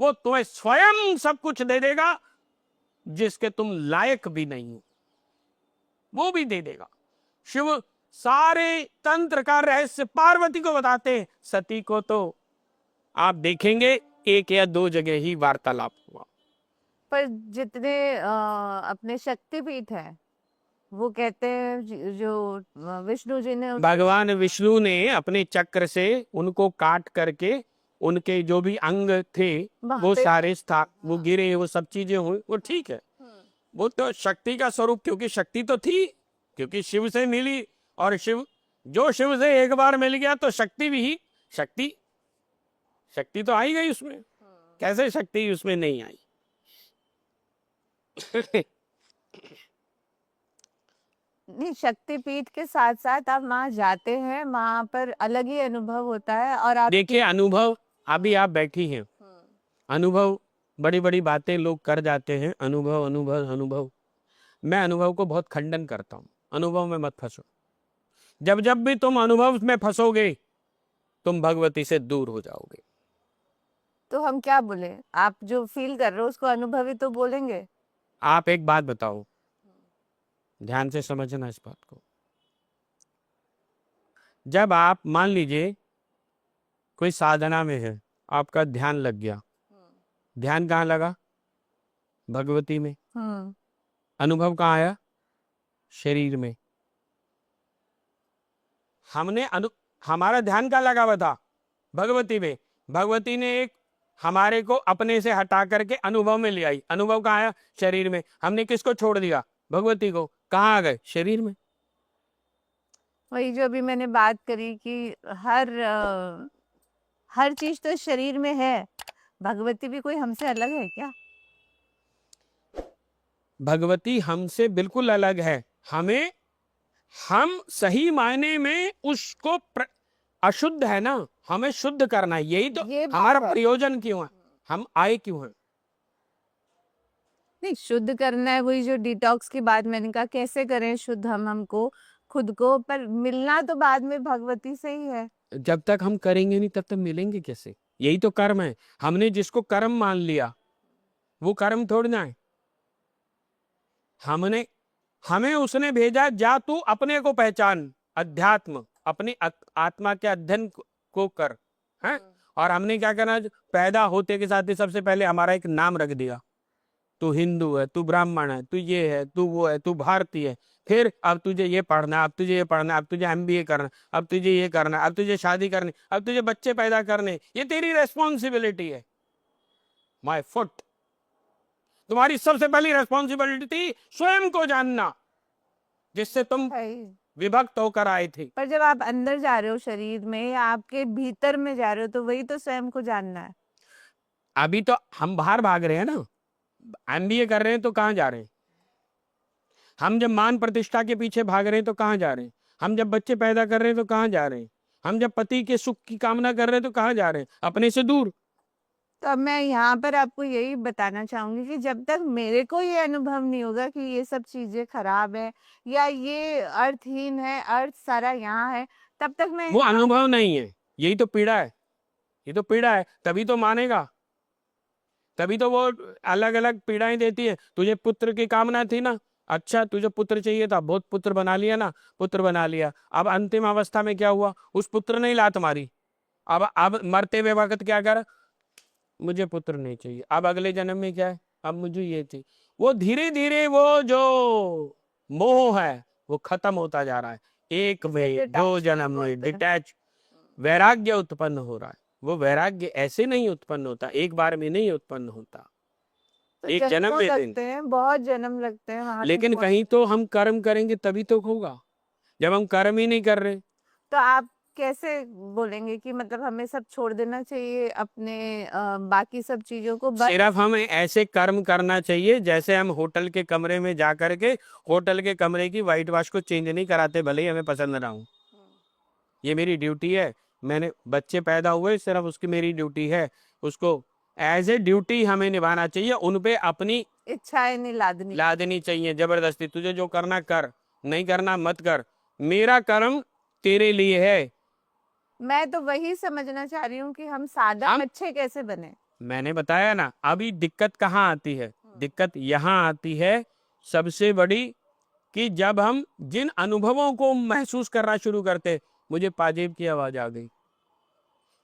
वो तुम्हें स्वयं सब कुछ दे देगा जिसके तुम लायक भी नहीं हो, वो भी दे देगा। शिव सारे तंत्र का रहस्य पार्वती को बताते हैं। सती को तो आप देखेंगे एक या दो जगह ही वार्तालाप हुआ। पर जितने अपने शक्तिपीठ है वो कहते हैं जो विष्णु जी ने भगवान विष्णु ने अपने चक्र से उनको काट करके उनके जो भी अंग थे वो सारे वो गिरे, वो सब चीजें हुई, वो ठीक है। वो तो शक्ति का स्वरूप, क्योंकि शक्ति तो थी, क्योंकि शिव से मिली। और शिव से एक बार मिल गया तो शक्ति भी शक्ति तो आई गई उसमें। कैसे शक्ति उसमें नहीं आई? नहीं, शक्तिपीठ के साथ साथ आप वहां जाते हैं, वहां पर अलग ही अनुभव होता है। और आप देखिए अनुभव, अभी आप बैठी हैं, अनुभव बड़ी बड़ी बातें लोग कर जाते हैं, अनुभव अनुभव अनुभव। मैं अनुभव को बहुत खंडन करता हूं। अनुभव में मत फंसो। जब जब भी तुम अनुभव में फंसोगे तुम भगवती से दूर हो जाओगे। तो हम क्या बोले? आप जो फील कर रहे हो उसको अनुभवी तो बोलेंगे। आप एक बात बताओ, ध्यान से समझना इस बात को। जब आप मान लीजिए कोई साधना में है, आपका ध्यान लग गया, ध्यान कहाँ लगा? भगवती में। अनुभव कहाँ आया? शरीर में। हमारा ध्यान कहाँ लगा हुआ था? भगवती में। भगवती ने एक हमारे को अपने से हटा करके अनुभव में ले आई। अनुभव कहाँ आया? शरीर में। हमने किसको छोड़ दिया? भगवती को। कहाँ आ गए? शरीर में। वही जो अभी मैंने बात करी कि हर चीज तो शरीर में है, भगवती भी कोई हमसे अलग है क्या? भगवती हमसे बिल्कुल अलग है। हम सही मायने में उसको अशुद्ध है ना, हमें शुद्ध करना है। यही तो ये हमारा बात है। प्रयोजन क्यों है, हम आए क्यों हैं। नहीं, शुद्ध करना है, वही जो डिटॉक्स की बात मैंने कहा, कैसे करें शुद्ध हम हमको खुद को, पर मिलना तो बाद में भगवती से ही है। जब तक हम करेंगे नहीं तब तक मिलेंगे कैसे। यही तो कर्म है। हमने जिसको कर्म मान लिया वो कर्म थोड़ी ना है। हमें उसने भेजा, जा तू अपने को पहचान, अध्यात्म अपनी आत्मा के अध्ययन को कर है। और हमने क्या करना, पैदा होते के साथ ही सबसे पहले हमारा एक नाम रख दिया, तू हिंदू है, तू ब्राह्मण है, तू ये है, तू वो है, तू भारतीय है। फिर अब तुझे ये पढ़ना, अब तुझे ये पढ़ना, अब तुझे एमबीए करना, अब तुझे ये करना, अब तुझे शादी करनी, अब तुझे बच्चे पैदा करने, ये तेरी रेस्पॉन्सिबिलिटी है। माय फुट, तुम्हारी सबसे पहली रेस्पॉन्सिबिलिटी थी स्वयं को जानना, जिससे तुम है ही। विभक्त होकर आए थे। पर जब आप अंदर जा रहे हो शरीर में, आपके भीतर में जा रहे हो, तो वही तो स्वयं को जानना है। अभी तो हम बाहर भाग रहे हैं ना, एमबीए कर रहे हैं तो कहाँ जा रहे हैं। हम जब मान प्रतिष्ठा के पीछे भाग रहे हैं तो कहाँ जा रहे हैं। हम जब बच्चे पैदा कर रहे हैं तो कहाँ जा रहे हैं। हम जब पति के सुख की कामना कर रहे हैं तो कहाँ जा रहे हैं, अपने से दूर। तो अब मैं यहाँ पर आपको यही बताना चाहूंगी कि जब तक मेरे को ये अनुभव नहीं होगा कि ये सब चीजें खराब है या ये अर्थहीन है, अर्थ सारा यहाँ है, तब तक मैं वो अनुभव नहीं है, यही तो पीड़ा है। ये तो पीड़ा है, तभी तो मानेगा, तभी तो वो अलग अलग पीड़ाएं देती है। तुझे पुत्र की कामना थी ना, अच्छा तुझे पुत्र चाहिए था, बहुत पुत्र बना लिया ना, पुत्र बना लिया। अब अंतिम अवस्था में क्या हुआ, उस पुत्र ने ही लात मारी। अब मरते हुए वक्त क्या कर, मुझे पुत्र नहीं चाहिए। अब अगले जन्म में क्या है, अब मुझे ये चाहिए। वो धीरे धीरे वो जो मोह है वो खत्म होता जा रहा है। एक में दो जन्म में डिटैच वैराग्य उत्पन्न हो रहा है। वो वैराग्य ऐसे नहीं उत्पन्न होता, एक बार में नहीं उत्पन्न होता, तो एक जन्म जन्मों में लगते हैं, बहुत जन्म लगते हैं वहां तक लेकिन पहुंच- कहीं तो हम कर्म करेंगे तभी तो होगा। जब हम कर्म ही नहीं कर रहे, तो आप कैसे बोलेंगे कि मतलब हमें सब छोड़ देना चाहिए अपने बाकी सब चीजों को, बस सिर्फ हमें ऐसे कर्म करना चाहिए जैसे हम होटल के कमरे में जा करके होटल के कमरे की व्हाइट वॉश को चेंज नहीं कराते, भले ही हमें पसंद ना हो। ये मेरी ड्यूटी है। मैंने बच्चे पैदा हुए, सिर्फ उसकी मेरी ड्यूटी है, उसको एज ए ड्यूटी हमें निभाना चाहिए। उनपे अपनी इच्छाएं नहीं लादनी। लादनी चाहिए जबरदस्ती। तुझे जो करना कर, नहीं करना मत कर, मेरा कर्म तेरे लिए है। मैं तो वही समझना चाह रही हूँ कि हम सादा हम अच्छे कैसे बने। मैंने बताया ना, अभी दिक्कत कहाँ आती है, दिक्कत यहाँ आती है सबसे बड़ी, कि जब हम जिन अनुभवों को महसूस करना शुरू करते। मुझे पाजेब की आवाज आ गई,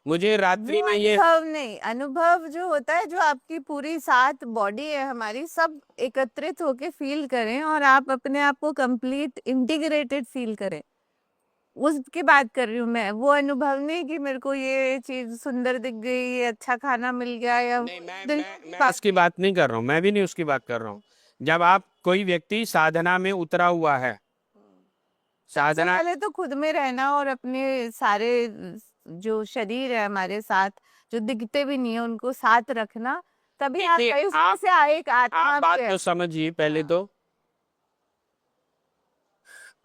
मुझे रात्रि वो में ये अनुभव नहीं, अनुभव जो होता है, जो आपकी पूरी 7 बॉडी है हमारी, सब एकत्रित होके फील करें और आप अपने आप को कंप्लीट इंटीग्रेटेड फील करें, उसकी बात कर रही हूँ मैं। वो अनुभव नहीं कि मेरे को ये चीज सुंदर दिख गई, ये अच्छा खाना मिल गया, या नहीं, मैं उसकी बात नहीं कर रहा हूँ, मैं भी नहीं उसकी बात कर रहा हूँ। जब आप कोई व्यक्ति साधना में उतरा हुआ है, सबसे साधना पहले तो खुद में रहना और अपने सारे जो शरीर है हमारे साथ, जो दिखते भी नहीं है, उनको साथ रखना, तभी आप देखिए, उसमें से एक आत्मा आप बात आपके तो समझिए पहले तो।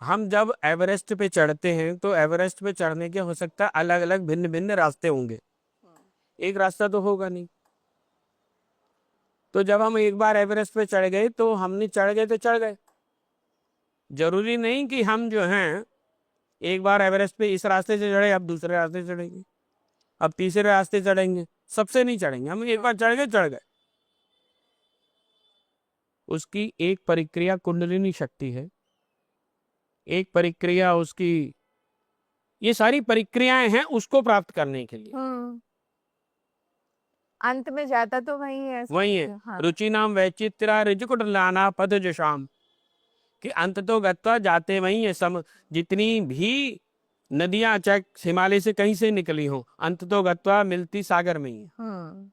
हम जब एवरेस्ट पे चढ़ते हैं तो एवरेस्ट पे चढ़ने के हो सकता है अलग अलग भिन्न भिन्न रास्ते होंगे, एक रास्ता तो होगा नहीं। तो जब हम एक बार एवरेस्ट पे चढ़ गए तो हमने चढ़ गए तो चढ़ गए। जरूरी नहीं कि हम जो हैं एक बार एवरेस्ट पे इस रास्ते से चढ़े, अब दूसरे रास्ते से चढ़ेंगे, अब तीसरे रास्ते चढ़ेंगे, सबसे नहीं चढ़ेंगे। हम एक बार चढ़ गए, चढ़ गए। उसकी एक परिक्रिया कुंडलिनी शक्ति है, एक परिक्रिया उसकी, ये सारी परिक्रियाएं हैं उसको प्राप्त करने के लिए। अंत में जाता तो वही है। वही है, हाँ। रुचि नाम वैचित्रा ऋजुकुटलाना पद जशाम, कि अंत तो गत्वा जाते वही है। सम जितनी भी नदियां चाहे हिमालय से कहीं से निकली हो, अंत तो गत्वा मिलती सागर में ही है।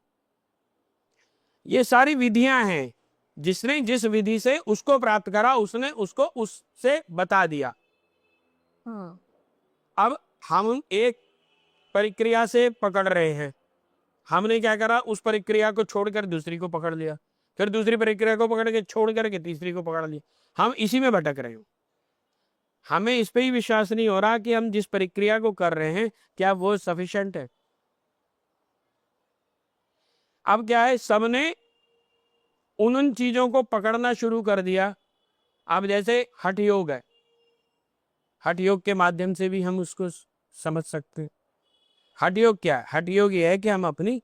ये सारी विधियां हैं, जिसने जिस विधि से उसको प्राप्त करा उसने उसको उससे बता दिया। अब हम एक परिक्रिया से पकड़ रहे हैं, हमने क्या करा, उस परिक्रिया को छोड़कर दूसरी को पकड़ लिया। फिर दूसरी प्रक्रिया को पकड़ के छोड़ करके तीसरी को पकड़ लिया। हम इसी में भटक रहे हो। हमें इस पे ही विश्वास नहीं हो रहा कि हम जिस प्रक्रिया को कर रहे हैं क्या वो सफिशिएंट है। अब क्या है, सबने उन चीजों को पकड़ना शुरू कर दिया। अब जैसे हठ योग है, हठ योग के माध्यम से भी हम उसको समझ सकते हैं। हठ योग क्या है? हठ योग ये है कि हम अपनी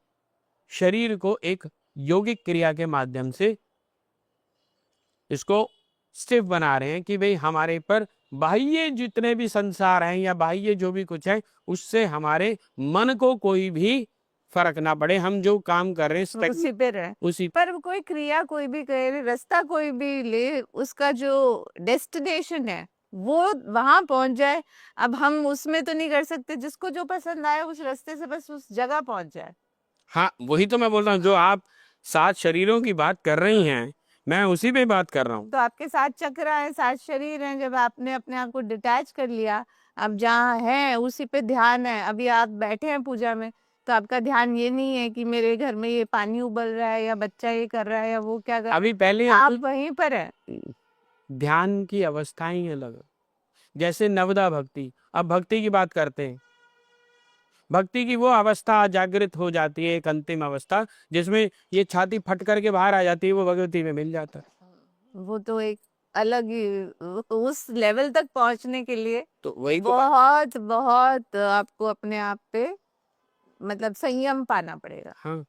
शरीर को एक योगिक क्रिया के माध्यम से इसको स्टिफ बना रहे हैं कि भाई हमारे पर बाह्य जितने भी संसार हैं या बाह्य जो भी कुछ है उससे हमारे मन को कोई भी फर्क ना पड़े। हम जो काम कर रहे हैं उसी पे रहे। उसी पर कोई क्रिया कोई भी करे, रास्ता कोई भी ले, उसका जो डेस्टिनेशन है वो वहां पहुंच जाए। अब हम उसमें तो नहीं कर सकते, जिसको जो पसंद आए उस रास्ते से बस उस जगह पहुंच जाए। हाँ, वही तो मैं बोल रहा हूँ। जो आप 7 शरीरों की बात कर रही हैं, मैं उसी पे बात कर रहा हूँ। तो आपके 7 चक्र हैं, 7 शरीर हैं। जब आपने अपने आप को डिटैच कर लिया, अब जहाँ है उसी पे ध्यान है। अभी आप बैठे हैं पूजा में, तो आपका ध्यान ये नहीं है कि मेरे घर में ये पानी उबल रहा है या बच्चा ये कर रहा है या वो क्या कर रहा है। अभी पहले आप वहीं पर है। ध्यान की अवस्थाएं अलग, जैसे नवदा भक्ति। अब भक्ति की बात करते हैं। भक्ति की वो अवस्था जागृत हो जाती है, एक अंतिम अवस्था जिसमें ये छाती फट करके बाहर आ जाती है, वो भगवती में मिल जाता है। वो तो एक अलग ही, उस लेवल तक पहुंचने के लिए तो वही तो बहुत बहुत आपको अपने आप पे मतलब संयम पाना पड़ेगा। हाँ,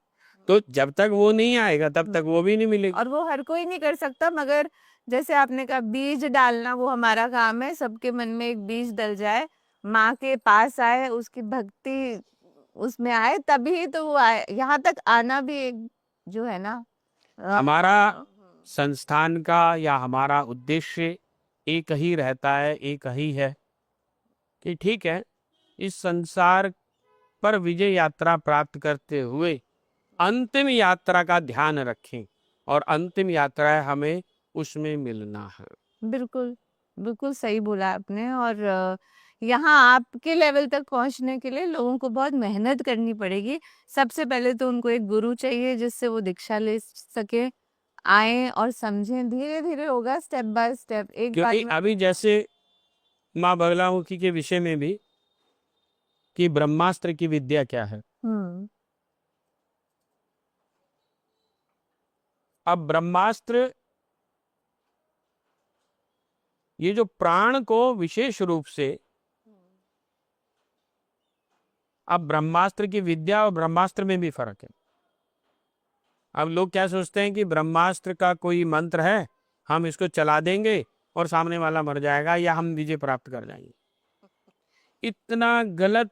तो जब तक वो नहीं आएगा तब तक वो भी नहीं मिलेगा। और वो हर कोई नहीं कर सकता, मगर जैसे आपने कहा बीज डालना वो हमारा काम है। सबके मन में एक बीज डल जाए, माँ के पास आए, उसकी भक्ति उसमें आए, तभी तो वो आए। यहाँ तक आना भी एक जो है ना, हमारा संस्थान का या हमारा उद्देश्य एक ही रहता है, एक ही है कि ठीक है, इस संसार पर विजय यात्रा प्राप्त करते हुए अंतिम यात्रा का ध्यान रखें, और अंतिम यात्रा है हमें उसमें मिलना है। बिल्कुल बिल्कुल सही बोला आपने। और यहाँ आपके लेवल तक पहुंचने के लिए लोगों को बहुत मेहनत करनी पड़ेगी। सबसे पहले तो उनको एक गुरु चाहिए जिससे वो दीक्षा ले सके, आए और समझें। धीरे धीरे होगा, स्टेप बाय स्टेप। एक बात क्योंकि अभी जैसे माँ बगलामुखी के विषय में भी कि ब्रह्मास्त्र की विद्या क्या है। अब ब्रह्मास्त्र ये जो प्राण को विशेष रूप से, अब ब्रह्मास्त्र की विद्या और ब्रह्मास्त्र में भी फर्क है। अब लोग क्या सोचते हैं कि ब्रह्मास्त्र का कोई मंत्र है, हम इसको चला देंगे और सामने वाला मर जाएगा या हम विजय प्राप्त कर जाएंगे। इतना गलत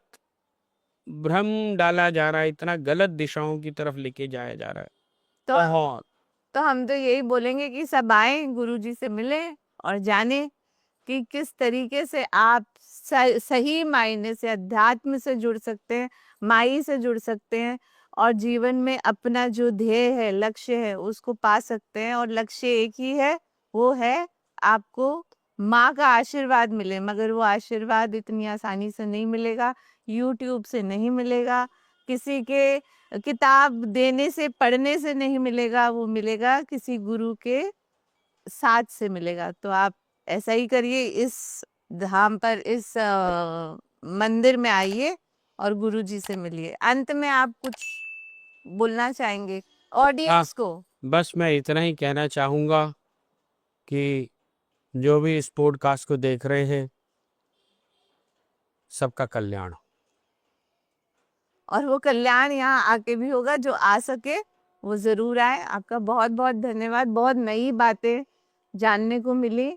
भ्रम डाला जा रहा है, इतना गलत दिशाओं की तरफ लेके जाया जा रहा है। तो हम तो यही बोलेंगे कि सब आए, गुरुजी से मिले और जाने कि किस तरीके से आप सही मायने से अध्यात्म से जुड़ सकते हैं, माई से जुड़ सकते हैं, और जीवन में अपना जो ध्येय है, लक्ष्य है, उसको पा सकते हैं। और लक्ष्य एक ही है, वो है आपको माँ का आशीर्वाद मिले। मगर वो आशीर्वाद इतनी आसानी से नहीं मिलेगा, यूट्यूब से नहीं मिलेगा, किसी के किताब देने से पढ़ने से नहीं मिलेगा। वो मिलेगा किसी गुरु के साथ से मिलेगा। तो आप ऐसा ही करिए, इस धाम पर, इस मंदिर में आइए और गुरुजी से मिलिए। अंत में आप कुछ बोलना चाहेंगे ऑडियंस को? बस मैं इतना ही कहना चाहूंगा कि जो भी इस पॉडकास्ट को देख रहे हैं, सबका कल्याण। और वो कल्याण यहाँ आके भी होगा। जो आ सके वो जरूर आए। आपका बहुत बहुत धन्यवाद। बहुत नई बातें जानने को मिली।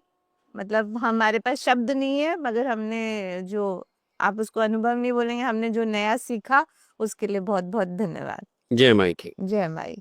मतलब हमारे पास शब्द नहीं है, मगर हमने जो, आप उसको अनुभव नहीं बोलेंगे, हमने जो नया सीखा उसके लिए बहुत बहुत धन्यवाद। जय माई की। जय माई।